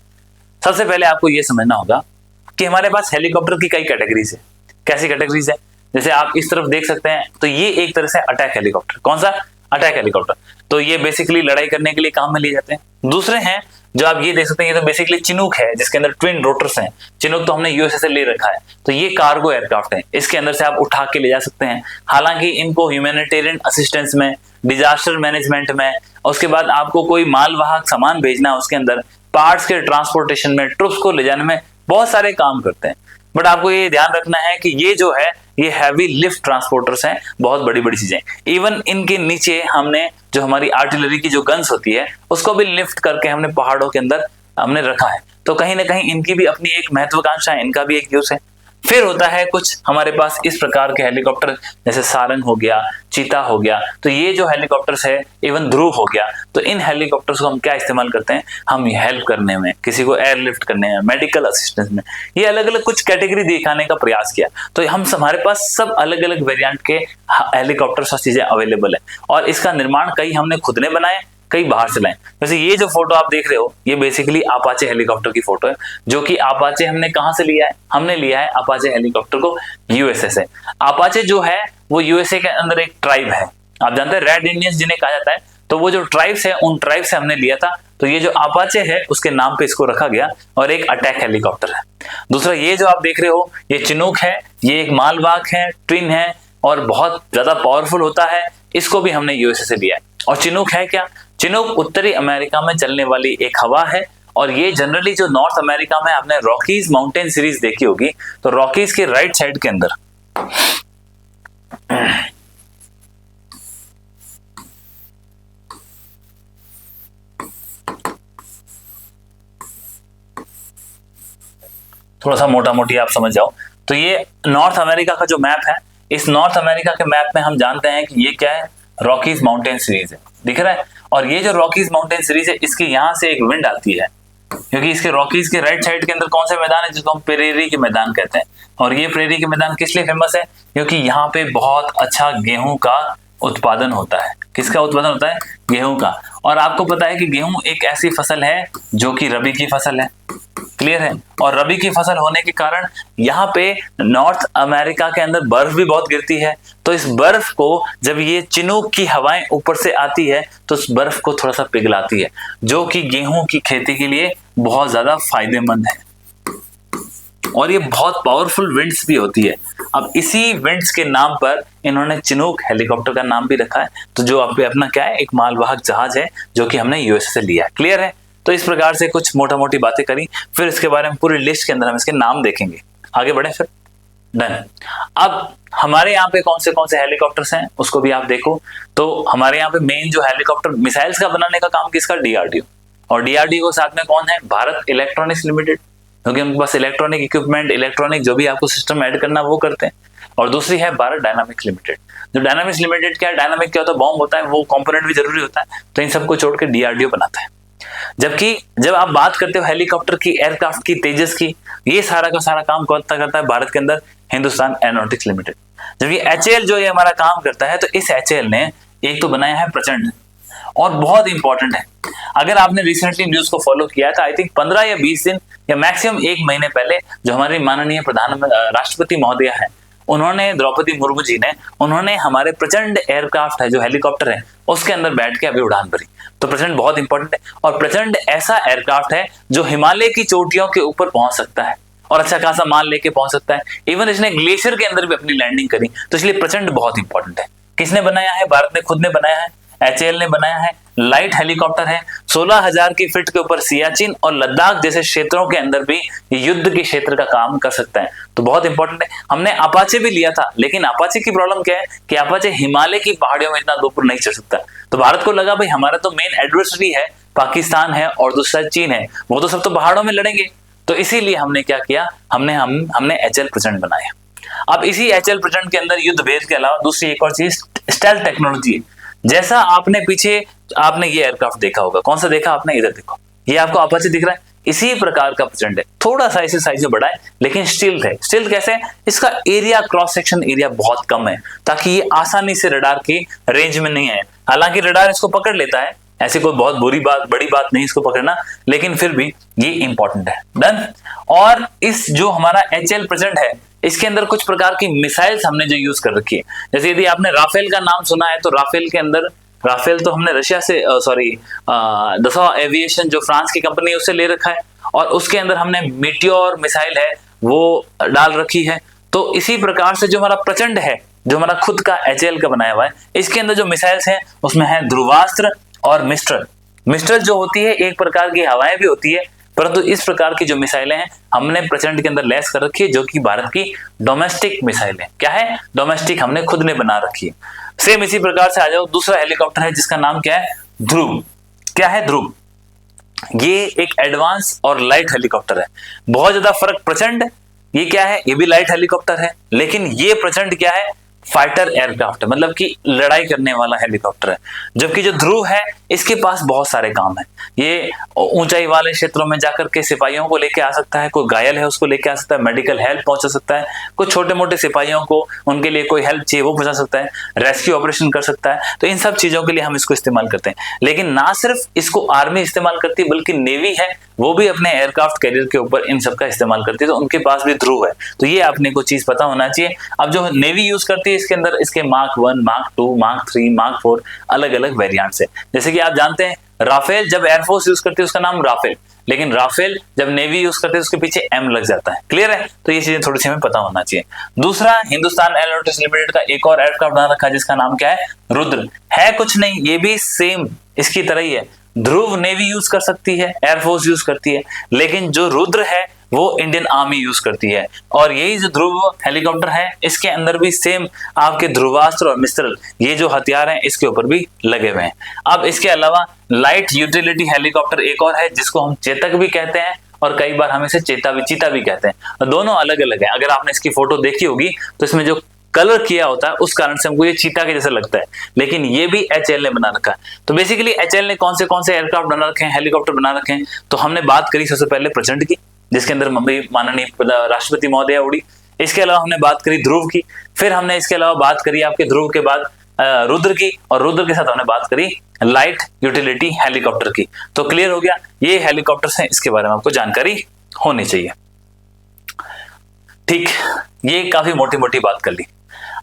A: सबसे पहले आपको ये समझना होगा कि हमारे पास हेलीकॉप्टर की कई कैटेगरीज है। कैसी कैटेगरीज है, जैसे आप इस तरफ देख सकते हैं, तो ये एक तरह से अटैक हेलीकॉप्टर। कौन सा, अटैक हेलीकॉप्टर। तो ये बेसिकली लड़ाई करने के लिए काम में लिए जाते हैं। दूसरे हैं जो आप ये देख सकते हैं, ये तो बेसिकली चिनूक है जिसके अंदर ट्विन रोटर्स हैं। चिनूक तो हमने यूएसए से ले रखा है, तो ये कार्गो एयरक्राफ्ट है, इसके अंदर से आप उठा के ले जा सकते हैं। हालांकि इनको ह्यूमैनिटेरियन असिस्टेंस में, डिजास्टर मैनेजमेंट में, उसके बाद आपको कोई मालवाहक सामान भेजना है, उसके अंदर पार्ट्स के ट्रांसपोर्टेशन में, ट्रुप्स को ले जाने में बहुत सारे काम करते हैं। बट आपको ये ध्यान रखना है कि ये जो है ये हैवी लिफ्ट ट्रांसपोर्टर्स हैं, बहुत बड़ी बड़ी चीजें। इवन इनके नीचे हमने जो हमारी आर्टिलरी की जो गन्स होती है उसको भी लिफ्ट करके हमने पहाड़ों के अंदर हमने रखा है। तो कहीं ना कहीं इनकी भी अपनी एक महत्वाकांक्षा है, इनका भी एक यूज है। फिर होता है कुछ हमारे पास इस प्रकार के हेलीकॉप्टर, जैसे सारंग हो गया, चीता हो गया। तो ये जो हेलीकॉप्टर्स है, इवन ध्रुव हो गया, तो इन हेलीकॉप्टर्स को हम क्या इस्तेमाल करते हैं, हम हेल्प करने में, किसी को एयरलिफ्ट करने में, मेडिकल असिस्टेंस में, ये अलग अलग कुछ कैटेगरी दिखाने का प्रयास किया। तो हम हमारे पास सब अलग अलग वेरिएंट के हेलीकॉप्टर्स और चीजें अवेलेबल है, और इसका निर्माण कई हमने खुद ने बनाए, कई बाहर से लाए। वैसे ये जो फोटो आप देख रहे हो ये बेसिकली अपाचे हेलीकॉप्टर की फोटो है, जो कि अपाचे हमने कहां से लिया है, हमने लिया है अपाचे हेलीकॉप्टर को यूएसए से। अपाचे जो है वो यूएसए के अंदर एक ट्राइब है, आप जानते हैं रेड इंडियंस जिन्हें कहा जाता है, तो वो जो ट्राइब्स है उन ट्राइब से हमने लिया था। तो ये जो अपाचे है उसके नाम पे इसको रखा गया और एक अटैक हेलीकॉप्टर है। दूसरा ये जो आप देख रहे हो ये चिनूक है, ये एक मालवाहक है, ट्विन है और बहुत ज्यादा पावरफुल होता है, इसको भी हमने यूएसए से लिया है। और चिनूक है क्या, चिनूक उत्तरी अमेरिका में चलने वाली एक हवा है और ये जनरली जो नॉर्थ अमेरिका में आपने रॉकीज माउंटेन सीरीज देखी होगी, तो रॉकीज के राइट साइड के अंदर थोड़ा सा मोटा मोटी आप समझ जाओ, तो ये नॉर्थ अमेरिका का जो मैप है, इस नॉर्थ अमेरिका के मैप में हम जानते हैं कि ये क्या है, रॉकीज माउंटेन सीरीज है, दिख रहा है। और ये जो रॉकीज माउंटेन सीरीज है इसकी यहां से एक विंड आती है, क्योंकि इसके रॉकीज के राइट साइड के अंदर कौन सा मैदान है जिसको हम प्रेरी के मैदान कहते हैं। और ये प्रेरी के मैदान किस लिए फेमस है, क्योंकि यहाँ पे बहुत अच्छा गेहूं का उत्पादन होता है। किसका उत्पादन होता है, गेहूं का। और आपको पता है कि गेहूं एक ऐसी फसल है जो कि रबी की फसल है, क्लियर है। और रबी की फसल होने के कारण यहाँ पे नॉर्थ अमेरिका के अंदर बर्फ भी बहुत गिरती है, तो इस बर्फ को जब ये चिनूक की हवाएं ऊपर से आती है तो उस बर्फ को थोड़ा सा पिघलाती है, जो कि गेहूं की खेती के लिए बहुत ज्यादा फायदेमंद है। और ये बहुत पावरफुल विंड्स भी होती है। अब इसी विंड्स के नाम पर इन्होंने चिनूक हेलीकॉप्टर का नाम भी रखा है। तो जो आप अपना क्या है, एक मालवाहक जहाज है जो कि हमने यूएसए से लिया है, क्लियर है। तो इस प्रकार से कुछ मोटा मोटी बातें करी, फिर इसके बारे में पूरी लिस्ट के अंदर हम इसके नाम देखेंगे। आगे बढ़े फिर, डन। अब हमारे यहाँ पे कौन से हेलीकॉप्टर्स हैं उसको भी आप देखो। तो हमारे यहाँ पे मेन जो हेलीकॉप्टर मिसाइल्स का बनाने का काम किसका, डीआरडीओ। और डीआरडीओ साथ में कौन है, भारत इलेक्ट्रॉनिक्स लिमिटेड, क्योंकि उनके पास इलेक्ट्रॉनिक इक्विपमेंट, इलेक्ट्रॉनिक जो भी आपको सिस्टम ऐड करना वो करते हैं। और दूसरी है भारत डायनामिक्स लिमिटेड। जो डायनामिक्स लिमिटेड क्या है, डायनामिक क्या होता है, बॉम्ब होता है, वो कंपोनेंट भी जरूरी होता है, तो इन सबको छोड़ के डीआरडीओ बनाता है। जबकि जब आप बात करते हो हेलीकॉप्टर की, एयरक्राफ्ट की, तेजस की, ये सारा का सारा काम कौन करता है भारत के अंदर, हिंदुस्तान एरोनॉटिक्स लिमिटेड। जब ये एचएएल जो ये हमारा काम करता है, तो इस एचएएल ने एक तो बनाया है प्रचंड, और बहुत इंपॉर्टेंट है। अगर आपने रिसेंटली न्यूज को फॉलो किया था, आई थिंक 15 या 20 दिन या मैक्सिमम 1 महीने पहले, जो हमारी माननीय राष्ट्रपति महोदया है, उन्होंने, द्रौपदी मुर्मू जी ने, उन्होंने हमारे प्रचंड एयरक्राफ्ट है जो हेलीकॉप्टर है उसके अंदर बैठ के अभी उड़ान भरी। तो प्रचंड बहुत इंपॉर्टेंट है। और प्रचंड ऐसा एयरक्राफ्ट है जो हिमालय की चोटियों के ऊपर पहुंच सकता है और अच्छा खासा माल लेके पहुंच सकता है। इवन इसने ग्लेशियर के अंदर भी अपनी लैंडिंग करी, तो इसलिए प्रचंड बहुत इंपॉर्टेंट है। किसने बनाया है, भारत ने खुद ने बनाया है, एचएएल ने बनाया है। लाइट हेलीकॉप्टर है, 16,000 की फीट के ऊपर सियाचिन और लद्दाख जैसे क्षेत्रों के अंदर भी युद्ध के क्षेत्र का काम कर सकता है, तो बहुत इंपॉर्टेंट है। हमने अपाचे भी लिया था, लेकिन अपाचे की प्रॉब्लम क्या है कि अपाचे हिमालय की पहाड़ियों में इतना ऊपर नहीं चढ़ सकता। तो भारत को लगा भाई हमारा तो मेन एडवर्सरी है पाकिस्तान है और दूसरा चीन है, वो तो सब तो पहाड़ों में लड़ेंगे। तो इसीलिए हमने क्या किया, हमने एचएएल प्रचंड बनाया। अब इसी एचएएल प्रचंड के अंदर युद्ध भेद के अलावा दूसरी एक और चीज स्टेल्थ टेक्नोलॉजी है। जैसा आपने पीछे आपने ये एयरक्राफ्ट देखा होगा, कौन सा देखा आपने, इधर देखो, ये आपको अपाचे दिख रहा है, इसी प्रकार का प्रचंड है। थोड़ा सा इसे साइज में बड़ा है, लेकिन स्टिल्थ है। स्टिल्थ कैसे है, इसका एरिया, क्रॉस सेक्शन एरिया बहुत कम है, ताकि ये आसानी से रडार की रेंज में नहीं है। हालांकि रडार इसको पकड़ लेता है, ऐसी कोई बहुत बड़ी बात नहीं इसको पकड़ना, लेकिन फिर भी ये इंपॉर्टेंट है। डन। और इस जो हमारा एचएएल प्रचंड है, इसके अंदर कुछ प्रकार की मिसाइल्स हमने जो यूज कर रखी है। जैसे यदि आपने राफेल का नाम सुना है, तो राफेल के अंदर, राफेल तो हमने रशिया से, दसॉ एविएशन जो फ्रांस की कंपनी है उससे ले रखा है, और उसके अंदर हमने मीटियोर मिसाइल है वो डाल रखी है। तो इसी प्रकार से जो हमारा प्रचंड है, जो हमारा खुद का एचएएल का बनाया हुआ है, इसके अंदर जो मिसाइल्स हैं उसमें है ध्रुवास्त्र और मिस्ट्रल। मिस्ट्रल जो होती है एक प्रकार की हवाएं भी होती है, परंतु इस प्रकार की जो मिसाइलें हैं हमने प्रचंड के अंदर लैस कर रखी है, जो कि भारत की डोमेस्टिक मिसाइल है। क्या है, डोमेस्टिक, हमने खुद ने बना रखी है। सेम इसी प्रकार से आ जाओ, दूसरा हेलीकॉप्टर है जिसका नाम क्या है, ध्रुव। क्या है, ध्रुव। ये एक एडवांस और लाइट हेलीकॉप्टर है, बहुत ज्यादा फर्क। प्रचंड ये क्या है, ये भी लाइट हेलीकॉप्टर है, लेकिन ये प्रचंड क्या है, फाइटर एयरक्राफ्ट है, मतलब कि लड़ाई करने वाला हेलीकॉप्टर है। जबकि जो ध्रुव है इसके पास बहुत सारे काम है, ये ऊंचाई वाले क्षेत्रों में जाकर के सिपाहियों को लेके आ सकता है, कोई घायल है उसको लेके आ सकता है, मेडिकल हेल्प पहुंचा सकता है, कुछ छोटे मोटे सिपाहियों को उनके लिए कोई हेल्प चाहिए वो पहुंचा सकता है, रेस्क्यू ऑपरेशन कर सकता है। तो इन सब चीजों के लिए हम इसको इस्तेमाल करते हैं। लेकिन ना सिर्फ इसको आर्मी इस्तेमाल करती है बल्कि नेवी है वो भी अपने एयरक्राफ्ट कैरियर के ऊपर इन सब का इस्तेमाल करती है, तो उनके पास भी ध्रुव है। तो ये आपने को चीज पता होना चाहिए। अब जो नेवी यूज करती है इसके अंदर इसके मार्क 1, मार्क 2, मार्क 3, मार्क 4 अलग अलग वेरिएंट्स है। जैसे कि आप जानते हैं राफेल जब एयरफोर्स यूज करती है उसका नाम राफेल, लेकिन राफेल जब नेवी यूज करते हैं उसके पीछे एम लग जाता है। क्लियर है? तो ये चीजें थोड़ी सी हमें पता होना चाहिए। दूसरा, हिंदुस्तान एरोनॉटिक्स लिमिटेड का एक और एयरक्राफ्ट बना रखा है जिसका नाम क्या है? रुद्र। है कुछ नहीं, ये भी सेम इसकी तरह ही है। ध्रुव नेवी यूज कर सकती है, एयरफोर्स यूज करती है, लेकिन जो रुद्र है वो इंडियन आर्मी यूज करती है। और यही जो ध्रुव हेलीकॉप्टर है इसके अंदर भी सेम आपके ध्रुवास्त्र और मिस्ट्रल ये जो हथियार हैं इसके ऊपर भी लगे हुए हैं। अब इसके अलावा लाइट यूटिलिटी हेलीकॉप्टर एक और है जिसको हम चेतक भी कहते हैं और कई बार हम इसे चीता भी कहते हैं। दोनों अलग अलग है। अगर आपने इसकी फोटो देखी होगी तो इसमें जो कलर किया होता है उस कारण से हमको ये चीता के जैसा लगता है, लेकिन ये भी एचएएल ने बना रखा है। तो बेसिकली एचएएल ने कौन से एयरक्राफ्ट बना रखे हैं, हेलीकॉप्टर बना रखे हैं? तो हमने बात करी सबसे पहले प्रचंड की जिसके अंदर माननीय राष्ट्रपति महोदय उड़ी। इसके अलावा हमने बात करी ध्रुव की, फिर हमने इसके अलावा बात करी आपके ध्रुव के बाद रुद्र की, और रुद्र के साथ हमने बात करी लाइट यूटिलिटी हेलीकॉप्टर की। तो क्लियर हो गया, ये हेलीकॉप्टर्स हैं, इसके बारे में आपको जानकारी होनी चाहिए। ठीक, ये काफी मोटी मोटी बात कर ली।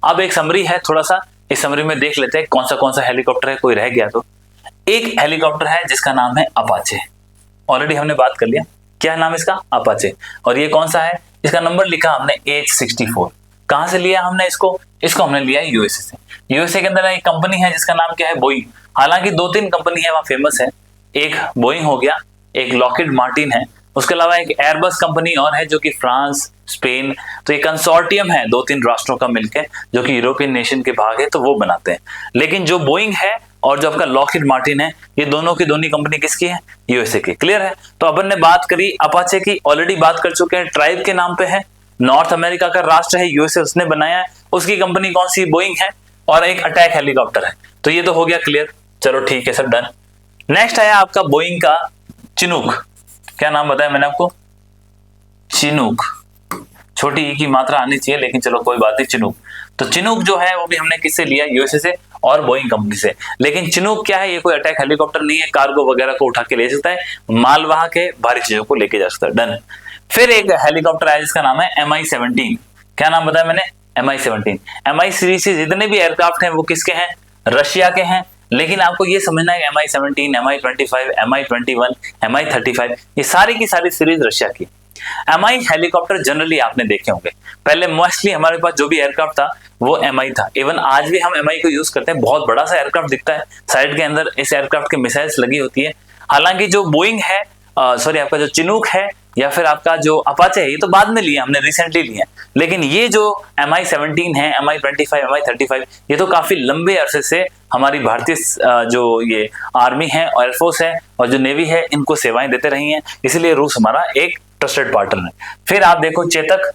A: अब एक समरी है, थोड़ा सा इस समरी में देख लेते हैं कौन सा हेलीकॉप्टर है, कोई रह गया तो। एक हेलीकॉप्टर है जिसका नाम है अपाचे, ऑलरेडी हमने बात कर लिया। क्या नाम इसका? अपाचे। और ये कौन सा है? इसका नंबर लिखा हमने H-64। कहां से लिया हमने इसको? इसको हमने लिया है यूएसए से। यूएसए के अंदर एक कंपनी है जिसका नाम क्या है? बोइंग। हालांकि 2-3 कंपनी है वहां फेमस है, एक बोइंग हो गया, एक लॉकहीड मार्टिन है, उसके अलावा एक एयरबस कंपनी और है जो कि फ्रांस, स्पेन, तो ये कंसोर्टियम है 2-3 राष्ट्रों का मिलकर जो कि यूरोपियन नेशन के भाग है, तो वो बनाते हैं। लेकिन जो बोइंग है और जो आपका लॉकहीड मार्टिन है ये दोनों की दोनों कंपनी किसकी है? यूएसए की। क्लियर है? तो अपन ने बात करी अपाचे की, ऑलरेडी बात कर चुके हैं, ट्राइब के नाम पे है, नॉर्थ अमेरिका का राष्ट्र है, यूएसए उसने बनाया है, उसकी कंपनी कौन सी? बोइंग है, और एक अटैक हेलीकॉप्टर है। तो ये तो हो गया क्लियर, चलो ठीक है सब डन। नेक्स्ट आया आपका बोइंग का चिनूक। क्या नाम बताया मैंने आपको? चिनूक। छोटी ई की मात्रा आनी चाहिए लेकिन चलो कोई बात नहीं, चिनूक। तो चिनूक जो है वो भी हमने किससे लिया? यूएसए से और बोइंग कंपनी से। लेकिन चिनूक क्या है? ये कोई अटैक हेलीकॉप्टर नहीं है, कार्गो वगैरह को उठा के ले सकता है, मालवाहक के भारी चीजों को लेके जा सकता है। डन। फिर एक हेलीकॉप्टर है जिसका नाम है MI-17। क्या नाम बताया मैंने? MI-17। MI सीरीज से जितने भी एयरक्राफ्ट हैं वो किसके हैं? रशिया के हैं। लेकिन आपको ये समझना है MI-17, MI-25, MI-21, MI-35 ये सारी की सारी सीरीज रशिया की। MI हेलीकॉप्टर जनरली आपने देखे होंगे, पहले मोस्टली हमारे पास जो भी एयरक्राफ्ट था वो MI था। इवन आज भी हम MI को यूज करते हैं, बहुत बड़ा सा एयरक्राफ्ट दिखता है, साइड के अंदर इस एयरक्राफ्ट के मिसाइल्स लगी होती है। हालांकि जो बोइंग है आपका जो चिनूक है या फिर आपका जो अपाचे है ये तो बाद में लिया हमने, रिसेंटली लिया। लेकिन ये जो MI-17 है, MI-25, MI-35 ये तो काफी लंबे अरसे से हमारी भारतीय जो ये आर्मी है, एयरफोर्स है और जो नेवी है इनको सेवाएं देते रही हैं, इसलिए रूस हमारा एक ट्रस्टेड पार्टनर है। फिर आप देखो चेतक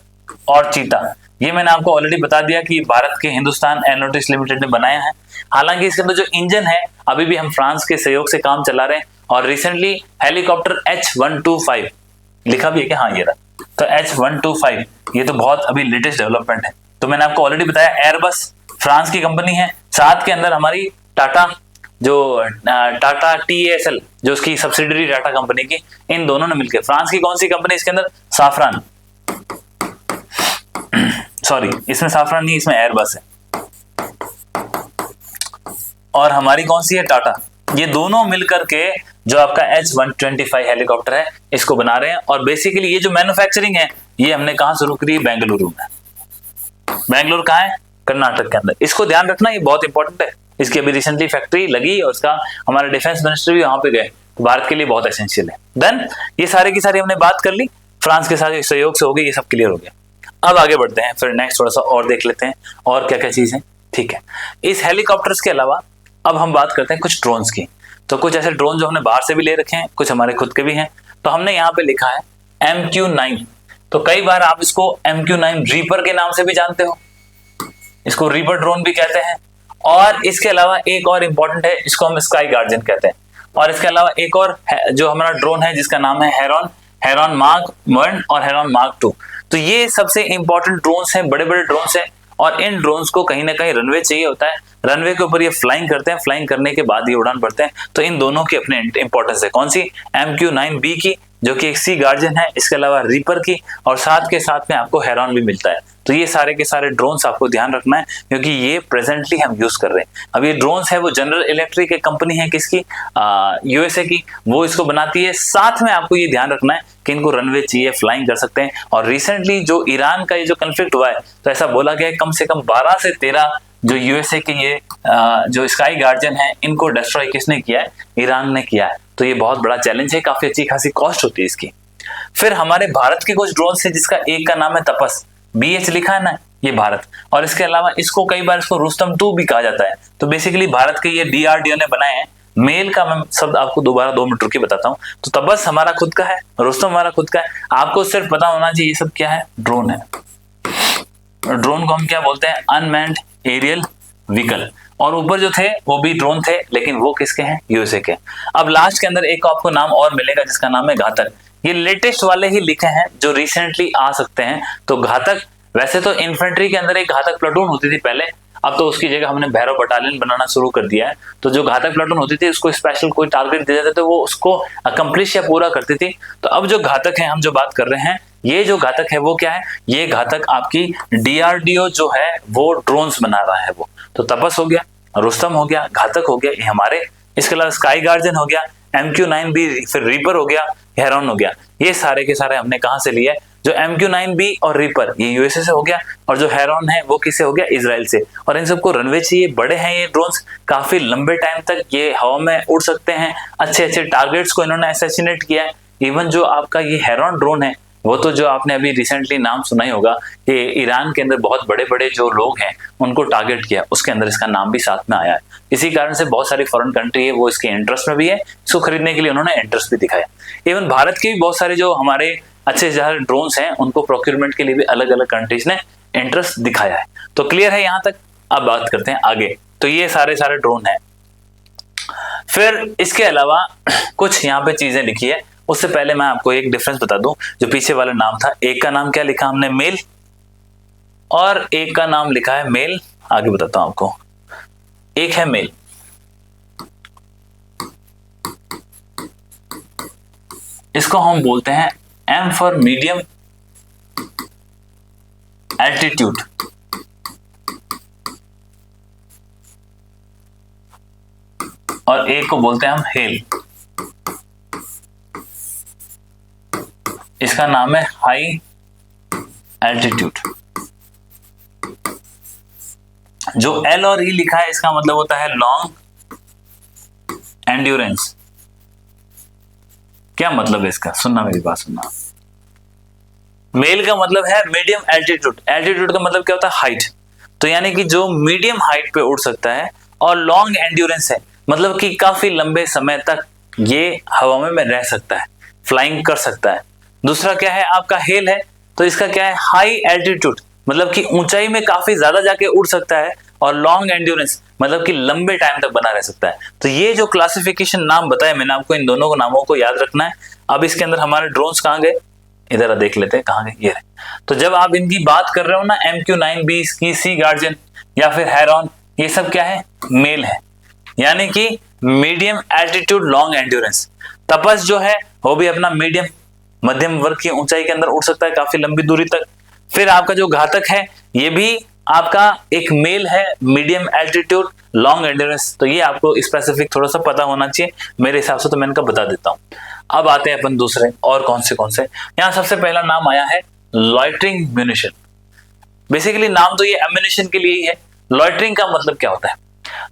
A: और चीता, ये मैंने आपको ऑलरेडी बता दिया कि भारत के हिंदुस्तान एरोनॉटिक्स लिमिटेड ने बनाया है। हालांकि इसके अंदर जो इंजन है अभी भी हम फ्रांस के सहयोग से काम चला रहे हैं, और रिसेंटली हेलीकॉप्टर H-125 लिखा भी है कि हाँ ये रहा, तो H-125 ये तो बहुत अभी लेटेस्ट डेवलपमेंट है। तो मैंने आपको ऑलरेडी बताया एयरबस फ्रांस की कंपनी है, साथ के अंदर हमारी टाटा जो टाटा TASL जो उसकी सब्सिडरी टाटा कंपनी की, इन दोनों ने मिलकर, फ्रांस की कौन सी कंपनी इसके अंदर? साफरान, सॉरी इसमें साफरान नहीं, इसमें एयरबस है, और हमारी कौन सी है? टाटा। ये दोनों मिलकर के जो आपका H-125 हेलीकॉप्टर है इसको बना रहे हैं। और बेसिकली ये जो मैन्युफैक्चरिंग है ये हमने कहां शुरू करी? बेंगलुरु में। बेंगलुरु कहां है? कर्नाटक के अंदर। इसको ध्यान रखना, ये बहुत इंपॉर्टेंट है। इसकी अभी रिसेंटली फैक्ट्री लगी और उसका हमारे डिफेंस मिनिस्टर भी वहां पे गए, तो भारत के लिए बहुत एसेंशियल है। देन ये सारे की सारी हमने बात कर ली, फ्रांस के साथ सहयोग से हो गई, ये सब क्लियर हो गया। अब आगे बढ़ते हैं, फिर नेक्स्ट थोड़ा सा और देख लेते हैं और क्या क्या चीज है। ठीक है, इस हेलीकॉप्टर्स के अलावा अब हम बात करते हैं कुछ ड्रोन्स की। तो कुछ ऐसे ड्रोन जो हमने बाहर से भी ले रखे हैं, कुछ हमारे खुद के भी हैं। तो हमने यहाँ पे लिखा है MQ-9। तो कई बार आप इसको MQ-9 रीपर के नाम से भी जानते हो, इसको रीपर ड्रोन भी कहते हैं। और इसके अलावा एक और इंपॉर्टेंट है, इसको हम स्काई गार्जियन कहते हैं। और इसके अलावा एक और जो हमारा ड्रोन है जिसका नाम है हेरॉन मार्क 1 और हेरॉन मार्क 2। तो ये सबसे इंपॉर्टेंट ड्रोन्स हैं, बड़े बड़े ड्रोन्स हैं। और इन ड्रोन्स को कहीं ना कहीं रनवे चाहिए होता है, रनवे के ऊपर ये फ्लाइंग करते हैं, फ्लाइंग करने के बाद ये उड़ान भरते हैं। तो इन दोनों की अपने इंपॉर्टेंस है। कौन सी? MQ-9B की, जो कि एक सी गार्जियन है, इसके अलावा रीपर की, और साथ के साथ में आपको हेरॉन भी मिलता है। तो ये सारे के सारे ड्रोन्स आपको ध्यान रखना है, क्योंकि ये प्रेजेंटली हम यूज कर रहे हैं। अब ये ड्रोन्स है वो जनरल इलेक्ट्रिक एक कंपनी है, किसकी? USA की, वो इसको बनाती है। साथ में आपको ये ध्यान रखना है कि इनको रनवे चाहिए, फ्लाइंग कर सकते हैं। और रिसेंटली जो ईरान का ये जो कन्फ्लिक्ट हुआ है, तो ऐसा बोला गया है कम से कम 12 से 13 जो USA के ये जो स्काई गार्जियन है, इनको डिस्ट्रॉय किसने किया है? ईरान ने किया है। तो ये बहुत बड़ा चैलेंज है, काफी अच्छी खासी कॉस्ट होती है इसकी। फिर हमारे भारत के कुछ ड्रोन है, जिसका एक का नाम है तपस, BH लिखा है ना, ये भारत। और इसके अलावा इसको कई बार इसको रुस्तम 2 भी कहा जाता है। तो बेसिकली भारत के ये DRDO ने बनाए हैं। मेल का मैं शब्द आपको दोबारा 2 मिनट रुक के बताता हूँ। तो तपस हमारा खुद का है, रुस्तम हमारा खुद का है। आपको सिर्फ पता होना चाहिए ये सब क्या है? ड्रोन है। ड्रोन को हम क्या बोलते हैं? Unmanned aerial vehicle. और ऊपर जो थे वो भी ड्रोन थे, लेकिन वो किसके हैं? USA के। अब लास्ट के अंदर एक आपको नाम और मिलेगा जिसका नाम है घातक। ये लेटेस्ट वाले ही लिखे हैं जो रिसेंटली आ सकते हैं। तो घातक, वैसे तो इन्फेंट्री के अंदर एक घातक प्लाटून होती थी पहले, अब तो उसकी जगह हमने भैरव बटालियन बनाना शुरू कर दिया है। तो जो घातक प्लाटून होती थी उसको स्पेशल कोई टारगेट दिया जाता था, वो उसको अकम्प्लिश या पूरा करती थी। तो अब जो घातक है, हम जो बात कर रहे हैं, ये जो घातक है वो क्या है? ये घातक आपकी DRDO जो है वो ड्रोन्स बना रहा है वो। तो तपस हो गया, रुस्तम हो गया, घातक हो गया, ये हमारे। इसके अलावा स्काई गार्जियन हो गया, MQ-9B, फिर रीपर हो गया, हेरॉन हो गया। ये सारे के सारे हमने कहां से लिए? जो MQ-9B और रीपर ये USA से हो गया, और जो हेरॉन है वो किससे हो गया? इजराइल से। और इन सबको रनवे चाहिए, बड़े हैं ये ड्रोन्स, काफी लंबे टाइम तक ये हवा में उड़ सकते हैं। अच्छे अच्छे टारगेट्स को इन्होंने असैसिनेट किया है। इवन जो आपका ये हेरॉन ड्रोन है, वो तो जो आपने अभी रिसेंटली नाम सुना ही होगा, कि ईरान के अंदर बहुत बड़े बड़े जो लोग हैं उनको टारगेट किया, उसके अंदर इसका नाम भी साथ में आया है। इसी कारण से बहुत सारी फॉरेन कंट्री है वो इसके इंटरेस्ट में भी है, इसको खरीदने के लिए उन्होंने इंटरेस्ट भी दिखाया। इवन भारत के भी बहुत सारे जो हमारे अच्छे जहर ड्रोन्स हैं, उनको प्रोक्योरमेंट के लिए भी अलग अलग कंट्रीज ने इंटरेस्ट दिखाया है। तो क्लियर है यहाँ तक? अब बात करते हैं आगे। तो ये सारे सारे ड्रोन हैं। फिर इसके अलावा कुछ यहाँ पे चीजें लिखी है, उससे पहले मैं आपको एक डिफरेंस बता दूं। जो पीछे वाला नाम था, एक का नाम क्या लिखा हमने? मेल, और एक का नाम लिखा है मेल। आगे बताता हूं आपको। एक है मेल, इसको हम बोलते हैं M फॉर मीडियम एल्टीट्यूड। और एक को बोलते हैं हम हेल, इसका नाम है हाई एल्टीट्यूड। जो L और E लिखा है, इसका मतलब होता है लॉन्ग एंड्योरेंस। क्या मतलब है इसका? सुनना, मेरी बात सुनना। मेल का मतलब है मीडियम एल्टीट्यूड, एल्टीट्यूड का मतलब क्या होता है? हाइट। तो यानी कि जो मीडियम हाइट पे उड़ सकता है, और लॉन्ग एंड्योरेंस है, मतलब कि काफी लंबे समय तक ये हवा में रह सकता है, फ्लाइंग कर सकता है। दूसरा क्या है आपका? हेल है। तो इसका क्या है? हाई एल्टीट्यूड, मतलब कि ऊंचाई में काफी ज्यादा जाके उड़ सकता है, और लॉन्ग एंड्योरेंस मतलब कि लंबे टाइम तक बना रह सकता है। तो ये जो क्लासिफिकेशन नाम बताया मैंने आपको, इन दोनों को नामों को याद रखना है। अब इसके अंदर हमारे ड्रोन्स कहाँ गए? इधर देख लेते हैं कहाँ गए, ये रहे। तो जब आप इनकी बात कर रहे हो ना, MQ-9B की सी गार्जियन या फिर हेरॉन, ये सब क्या है? मेल है, यानी कि मीडियम एल्टीट्यूड लॉन्ग एंड्योरेंस। तपस जो है वो भी अपना मीडियम मध्यम वर्ग की ऊंचाई के अंदर उड़ सकता है काफी लंबी दूरी तक। फिर आपका जो घातक है, ये भी आपका एक मेल है, मीडियम एल्टीट्यूड लॉन्ग एंड्योरेंस। तो ये आपको स्पेसिफिक थोड़ा सा पता होना चाहिए, मेरे हिसाब से तो मैं इनका बता देता हूं। अब आते हैं अपन दूसरे, और कौन से। यहाँ सबसे पहला नाम आया है लॉइटरिंग म्यूनिशन। बेसिकली नाम तो ये एम्यूनिशन के लिए ही है। लॉइटरिंग का मतलब क्या होता है?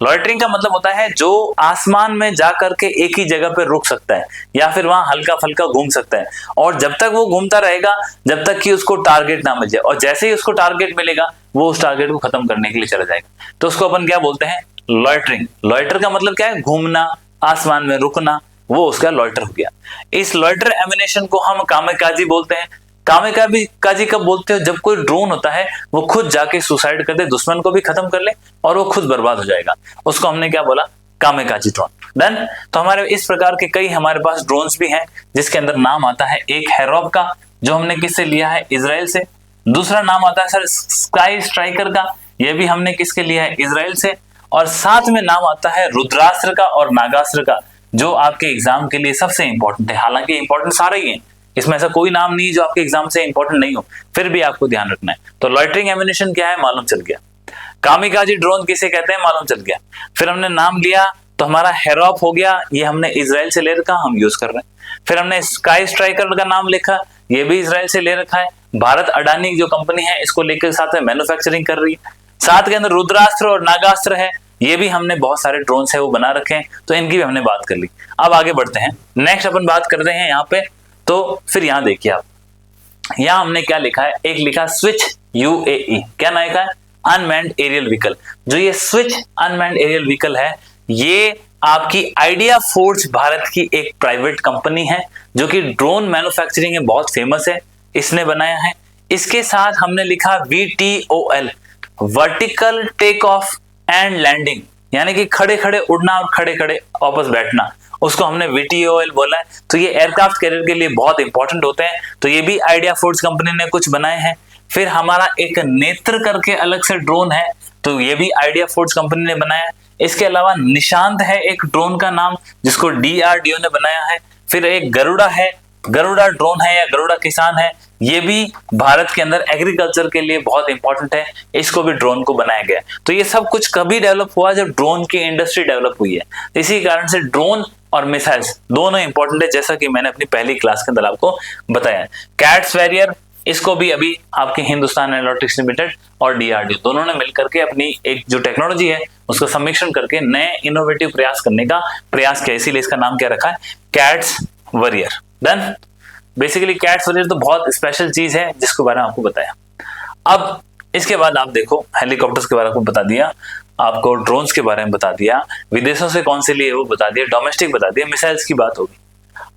A: लॉइटरिंग का मतलब होता है जो आसमान में जाकर के एक ही जगह पर रुक सकता है, या फिर वहां हल्का फल्का घूम सकता है, और जब तक वो घूमता रहेगा जब तक कि उसको टारगेट ना मिल जाए, और जैसे ही उसको टारगेट मिलेगा वो उस टारगेट को खत्म करने के लिए चला जाएगा। तो उसको अपन क्या बोलते हैं? लॉइटरिंग। लॉइटर का मतलब क्या है? घूमना, आसमान में रुकना, वो उसका लॉइटर हो गया। इस लॉइटर एम्यूनिशन को हम कामिकाजी बोलते हैं। कामेकाजी कब बोलते हो? जब कोई ड्रोन होता है वो खुद जाके सुसाइड कर दे, दुश्मन को भी खत्म कर ले और वो खुद बर्बाद हो जाएगा, उसको हमने क्या बोला? कामेकाजी ड्रोन। डन। तो हमारे इस प्रकार के कई हमारे पास ड्रोन्स भी हैं जिसके अंदर नाम आता है एक हेरोप का, जो हमने किससे लिया है? इजराइल से। दूसरा नाम आता है सर स्काई स्ट्राइकर का, यह भी हमने किसके लिया है? इजराइल से। और साथ में नाम आता है रुद्रास्त्र का और नागास्त्र का, जो आपके एग्जाम के लिए सबसे इंपॉर्टेंट है। हालांकि इंपॉर्टेंट सारे ही हैं, इसमें ऐसा कोई नाम नहीं है जो आपके एग्जाम से इंपॉर्टेंट नहीं हो, फिर भी आपको ध्यान रखना है। तो लॉइटरिंग एम्यूनिशन क्या है? मालूम चल गया। कामिकाजी ड्रोन किसे कहते हैं? मालूम चल गया। फिर हमने नाम लिया तो हमारा हेरोप हो गया, ये हमने इजराइल से ले रखा, हम यूज कर रहे हैं। फिर हमने स्काई स्ट्राइकर का नाम लिखा, ये भी इजराइल से ले रखा है। भारत अडानी जो कंपनी है इसको लेकर साथ में मैन्युफैक्चरिंग कर रही है। साथ के अंदर रुद्रास्त्र और नागास्त्र है, ये भी हमने बहुत सारे ड्रोन्स है वो बना रखे हैं, तो इनकी भी हमने बात कर ली। अब आगे बढ़ते हैं, नेक्स्ट अपन बात करते हैं यहाँ पे। तो फिर यहाँ देखिए आप, यहाँ हमने क्या लिखा है? एक लिखा स्विच UAE, क्या नाम लिखा है? Unmanned aerial vehicle. जो ये स्विच अनमैन्ड एरियल व्हीकल है, ये आपकी आइडिया फोर्स भारत की एक प्राइवेट कंपनी है जो कि ड्रोन मैन्युफैक्चरिंग में बहुत फेमस है, इसने बनाया है। इसके साथ हमने लिखा VTOL, vertical take off and landing, यानी कि खड़े खड़े उड़ना और खड़े खड़े वापस बैठना, उसको हमने VTOL बोला है। तो ये एयरक्राफ्ट कैरियर के लिए बहुत इंपॉर्टेंट होते हैं, तो ये भी आइडिया फोर्स कंपनी ने कुछ बनाए हैं। फिर हमारा एक नेत्र करके अलग से ड्रोन है, तो ये भी आइडिया फोर्स कंपनी ने बनाया है। इसके अलावा निशांत है एक ड्रोन का नाम, जिसको DRDO ने बनाया है। फिर एक गरुड़ा है, गरुड़ा ड्रोन है या गरुड़ा किसान है, ये भी भारत के अंदर एग्रीकल्चर के लिए बहुत इंपॉर्टेंट है, इसको भी ड्रोन को बनाया गया। तो ये सब कुछ कभी डेवलप हुआ? जब ड्रोन की इंडस्ट्री डेवलप हुई है। इसी कारण से ड्रोन और मिसाइल्स दोनों इंपॉर्टेंट है, जैसा कि मैंने अपनी पहली क्लास के अंदर आपको बताया। कैट्स वॉरियर, इसको भी अभी आपके हिंदुस्तान एरोनॉटिक्स लिमिटेड और DRDO दोनों ने मिलकर के अपनी एक जो टेक्नोलॉजी है उसको समीक्षण करके नए इनोवेटिव प्रयास करने का प्रयास किया, इसीलिए इसका नाम क्या रखा है? Cats warrior. Done. Basically cats warrior तो बहुत स्पेशल चीज है जिसके बारे में आपको बताया। अब इसके बाद आप देखो, हेलीकॉप्टर्स के बारे में बता दिया, आपको ड्रोन्स के बारे में बता दिया, विदेशों से कौन से लिए वो बता दिया, डोमेस्टिक बता दिया, मिसाइल्स की बात होगी।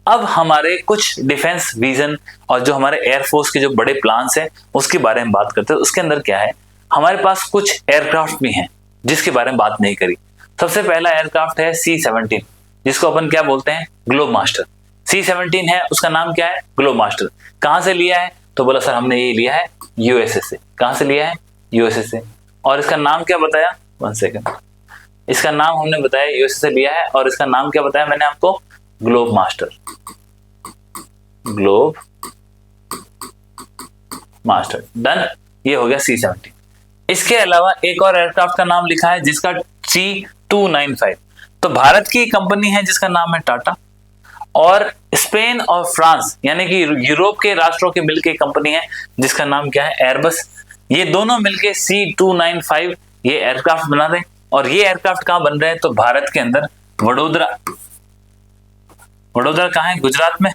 A: अब हमारे कुछ डिफेंस विजन और जो हमारे एयरफोर्स के जो बड़े प्लान्स हैं उसके बारे में बात करते हैं। उसके अंदर क्या है, हमारे पास कुछ एयरक्राफ्ट भी हैं जिसके बारे में बात नहीं करी। सबसे पहला एयरक्राफ्ट है C-17, जिसको अपन क्या बोलते हैं? Globe master. C-17 है, उसका नाम क्या है? Globe master. कहां से लिया है? तो बोला सर हमने ये लिया है USA से। कहां से लिया है? USA से। और इसका नाम क्या बताया? 1 सेकेंड, इसका नाम हमने बताया USA से लिया है, और इसका नाम क्या बताया मैंने आपको? Globe master. Globe master. Done. ये हो गया C-17। इसके अलावा एक और एयरक्राफ्ट का नाम लिखा है जिसका C-295। तो भारत की कंपनी है जिसका नाम है टाटा, और स्पेन और फ्रांस यानी कि यूरोप के राष्ट्रों के मिलकर कंपनी है जिसका नाम क्या है? एयरबस। ये दोनों मिलके C-295 ये एयरक्राफ्ट बना रहे हैं। और ये एयरक्राफ्ट कहां बन रहे हैं? तो भारत के अंदर वडोदरा। वडोदरा कहाँ है? गुजरात में,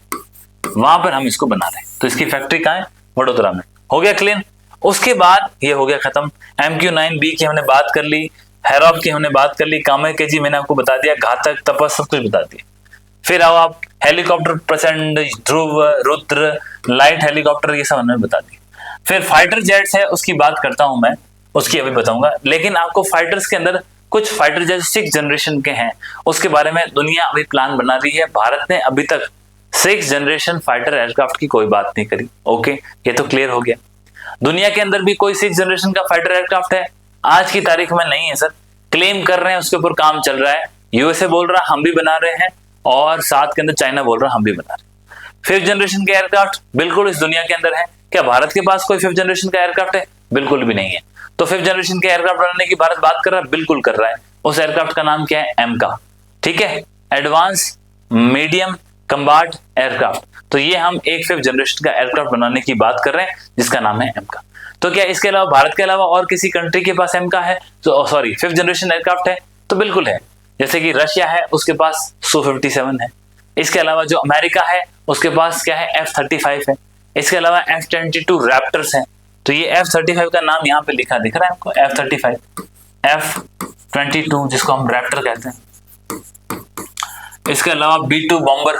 A: वहां पर हम इसको बना रहे हैं। तो इसकी फैक्ट्री कहाँ है? वडोदरा में। हो गया क्लीन। उसके बाद ये हो गया खत्म। MQ-9B की हमने बात कर ली, हेरोप की हमने बात कर ली, कामेकाजी मैंने आपको बता दिया, घातक, तपस, सब कुछ बता दिया। फिर आओ आप हेलीकॉप्टर, प्रचंड, ध्रुव, रुद्र, लाइट हेलीकॉप्टर, ये सब हमने बता दिया। फिर फाइटर जेट्स है, उसकी बात करता हूं मैं, उसकी अभी बताऊंगा। लेकिन आपको फाइटर्स के अंदर कुछ फाइटर जेट 6 जनरेशन के हैं, उसके बारे में दुनिया अभी प्लान बना रही है। भारत ने अभी तक 6 जनरेशन फाइटर एयरक्राफ्ट की कोई बात नहीं करी। ओके, ये तो क्लियर हो गया। दुनिया के अंदर भी कोई 6 जनरेशन का फाइटर एयरक्राफ्ट है आज की तारीख में? नहीं है सर। क्लेम कर रहे हैं, उसके ऊपर काम चल रहा है। USA बोल रहा हम भी बना रहे हैं, और साथ के अंदर चाइना बोल रहा हम भी बना रहे हैं। 5th जनरेशन के एयरक्राफ्ट बिल्कुल इस दुनिया के अंदर है। क्या भारत के पास कोई 5th जनरेशन का एयरक्राफ्ट है? बिल्कुल भी नहीं है। तो 5th जनरेशन के एयरक्राफ्ट बनाने की भारत बात कर रहा है? बिल्कुल कर रहा है। उस एयरक्राफ्ट का नाम क्या है? AMCA। ठीक है, एडवांस मीडियम कम्बाट एयरक्राफ्ट। तो ये हम एक 5th जनरेशन का एयरक्राफ्ट बनाने की बात कर रहे हैं जिसका नाम है AMCA। तो क्या इसके अलावा, भारत के अलावा और किसी कंट्री के पास AMCA है? तो सॉरी 5th जनरेशन एयरक्राफ्ट है? तो बिल्कुल है। जैसे कि रशिया है, उसके पास Su-57 है। इसके अलावा जो अमेरिका है उसके पास क्या है? F-35 है। इसके अलावा F-22 रैप्टर्स हैं। तो ये F-35 का नाम यहाँ पे लिखा दिख रहा है आपको, F-35, F-22 जिसको हम रैप्टर कहते हैं। इसके अलावा B-2 बॉम्बर,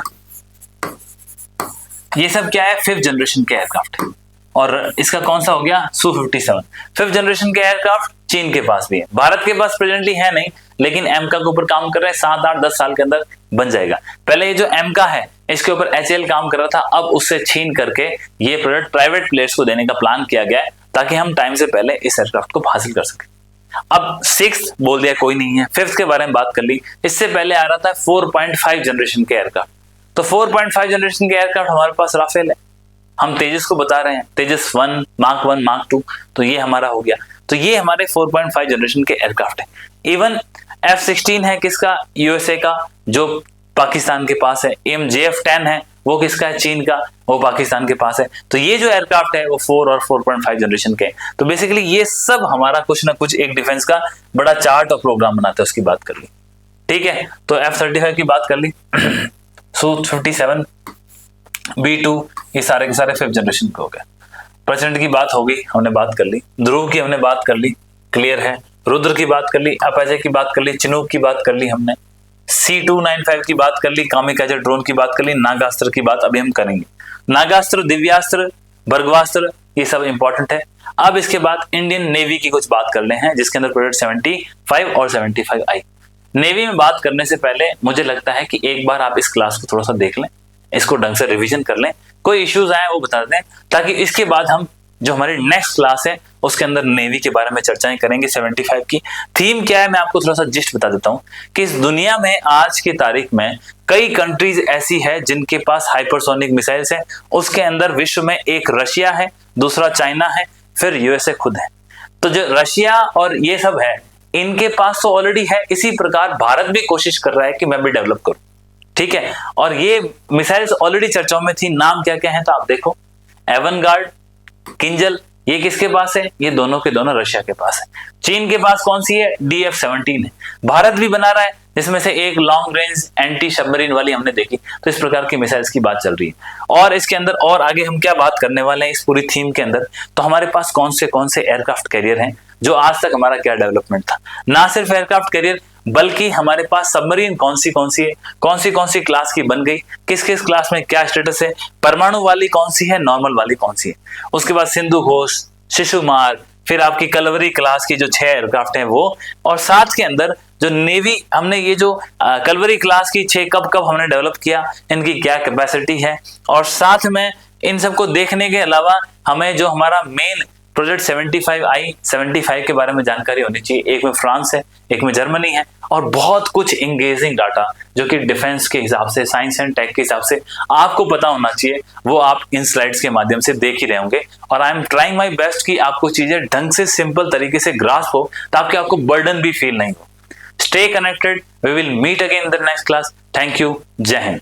A: ये सब क्या है, 5th जनरेशन के एयरक्राफ्ट है। और इसका कौन सा हो गया, Su-57 5th जनरेशन के एयरक्राफ्ट चीन के पास भी है, भारत के पास प्रेजेंटली है नहीं, लेकिन एमका के ऊपर काम कर रहे हैं, 7, 8, 10 साल के अंदर बन जाएगा। पहले ये जो एमका है इसके ऊपर HAL काम कर रहा था, अब उससे छीन करके ये प्रोडक्ट प्राइवेट प्लेयर्स को देने का प्लान किया गया है, ताकि हम टाइम से पहले इस एयरक्राफ्ट को हासिल कर सके। अब 6th बोल दिया कोई नहीं है, 5th के बारे में बात कर ली। इससे पहले आ रहा था 4.5 जनरेशन के एयरक्राफ्ट। तो 4.5 जनरेशन के एयरक्राफ्ट हमारे पास राफेल है, हम तेजस को बता रहे हैं, तेजस 1, मार्क 1, मार्क 2, तो ये हमारा हो गया। तो ये हमारे 4.5 जनरेशन के एयरक्राफ्ट है। इवन F-16 है किसका, यूएसए का, जो पाकिस्तान के पास है। AMJF-10 है, वो किसका है, चीन का, वो पाकिस्तान के पास है। तो ये जो एयरक्राफ्ट है वो 4 और 4.5 जनरेशन के। तो बेसिकली ये सब हमारा कुछ ना कुछ एक डिफेंस का बड़ा चार्ट और प्रोग्राम बनाते हैं, उसकी बात कर ली। ठीक है, तो F-35 की बात कर ली, Su-57, B-2, ये सारे के सारे 5th जनरेशन के हो गए। प्रचंड की बात होगी, हमने बात कर ली, ध्रुव की हमने बात कर ली, क्लियर है, रुद्र की बात कर ली, अपाचे की बात कर ली, चिनूक की बात कर ली हमने, C-295 की बात कर ली, कामिकाजे ड्रोन की बात कर ली, नागास्त्र की बात अभी हम करेंगे। नागास्त्र, दिव्यास्त्र, भर्गवास्त्र, ये सब इंपॉर्टेंट है। अब इसके बाद इंडियन नेवी की कुछ बात कर ले हैं, जिसके अंदर प्रोडक्ट 75 और 75 आई। नेवी में बात करने से पहले मुझे लगता है कि एक बार आप इस क्लास को थोड़ा सा देख लें, इसको ढंग से रिवीजन कर लें, कोई इश्यूज आए वो बता दें, ताकि इसके बाद हम जो हमारी नेक्स्ट क्लास है उसके अंदर नेवी के बारे में चर्चाएं करेंगे। 75 की थीम क्या है, मैं आपको थोड़ा सा जिस्ट बता देता हूं कि इस दुनिया में आज की तारीख में कई कंट्रीज ऐसी है जिनके पास हाइपरसोनिक मिसाइल्स है। उसके अंदर विश्व में एक रशिया है, दूसरा चाइना है, फिर यूएसए खुद है। तो जो रशिया और ये सब है, इनके पास तो ऑलरेडी है। इसी प्रकार भारत भी कोशिश कर रहा है कि मैं भी डेवलप करूं, ठीक है। और ये मिसाइल्स ऑलरेडी चर्चाओं में थी, नाम क्या क्या है तो आप देखो, एवनगार्ड, किंजल, ये किसके पास है, ये दोनों के दोनों रशिया के पास है। चीन के पास कौन सी है, DF-17 है। भारत भी बना रहा है, जिसमें से एक लॉन्ग रेंज एंटी सबमरीन वाली हमने देखी। तो इस प्रकार की मिसाइल्स की बात चल रही है। और इसके अंदर और आगे हम क्या बात करने वाले हैं इस पूरी थीम के अंदर, तो हमारे पास कौन से एयरक्राफ्ट कैरियर हैं, जो आज तक हमारा क्या डेवलपमेंट था। ना सिर्फ एयरक्राफ्ट कैरियर, बल्कि हमारे पास सबमरीन कौन सी है, कौन सी क्लास की बन गई, किस किस क्लास में क्या स्टेटस है, परमाणु वाली कौन सी है, नॉर्मल वाली कौन सी है। उसके बाद सिंधु घोष, शिशुमार, फिर आपकी कलवरी क्लास की जो 6 एयरक्राफ्ट हैं वो, और साथ के अंदर जो नेवी हमने ये जो कलवरी क्लास की 6 कब हमने डेवलप किया, इनकी क्या कैपेसिटी है। और साथ में इन सबको देखने के अलावा हमें जो हमारा मेन प्रोजेक्ट 75 के बारे में जानकारी होनी चाहिए। एक में फ्रांस है, एक में जर्मनी है, और बहुत कुछ इंगेजिंग डाटा जो कि डिफेंस के हिसाब से, साइंस एंड टेक के हिसाब से आपको पता होना चाहिए, वो आप इन स्लाइड्स के माध्यम से देख ही रहे होंगे। और I am trying my best कि आपको चीजें ढंग से सिंपल तरीके से ग्रास्प हो, ताकि आपको बर्डन भी फील नहीं हो। Stay connected, we will meet again in the next class. Thank you, जय हिंद।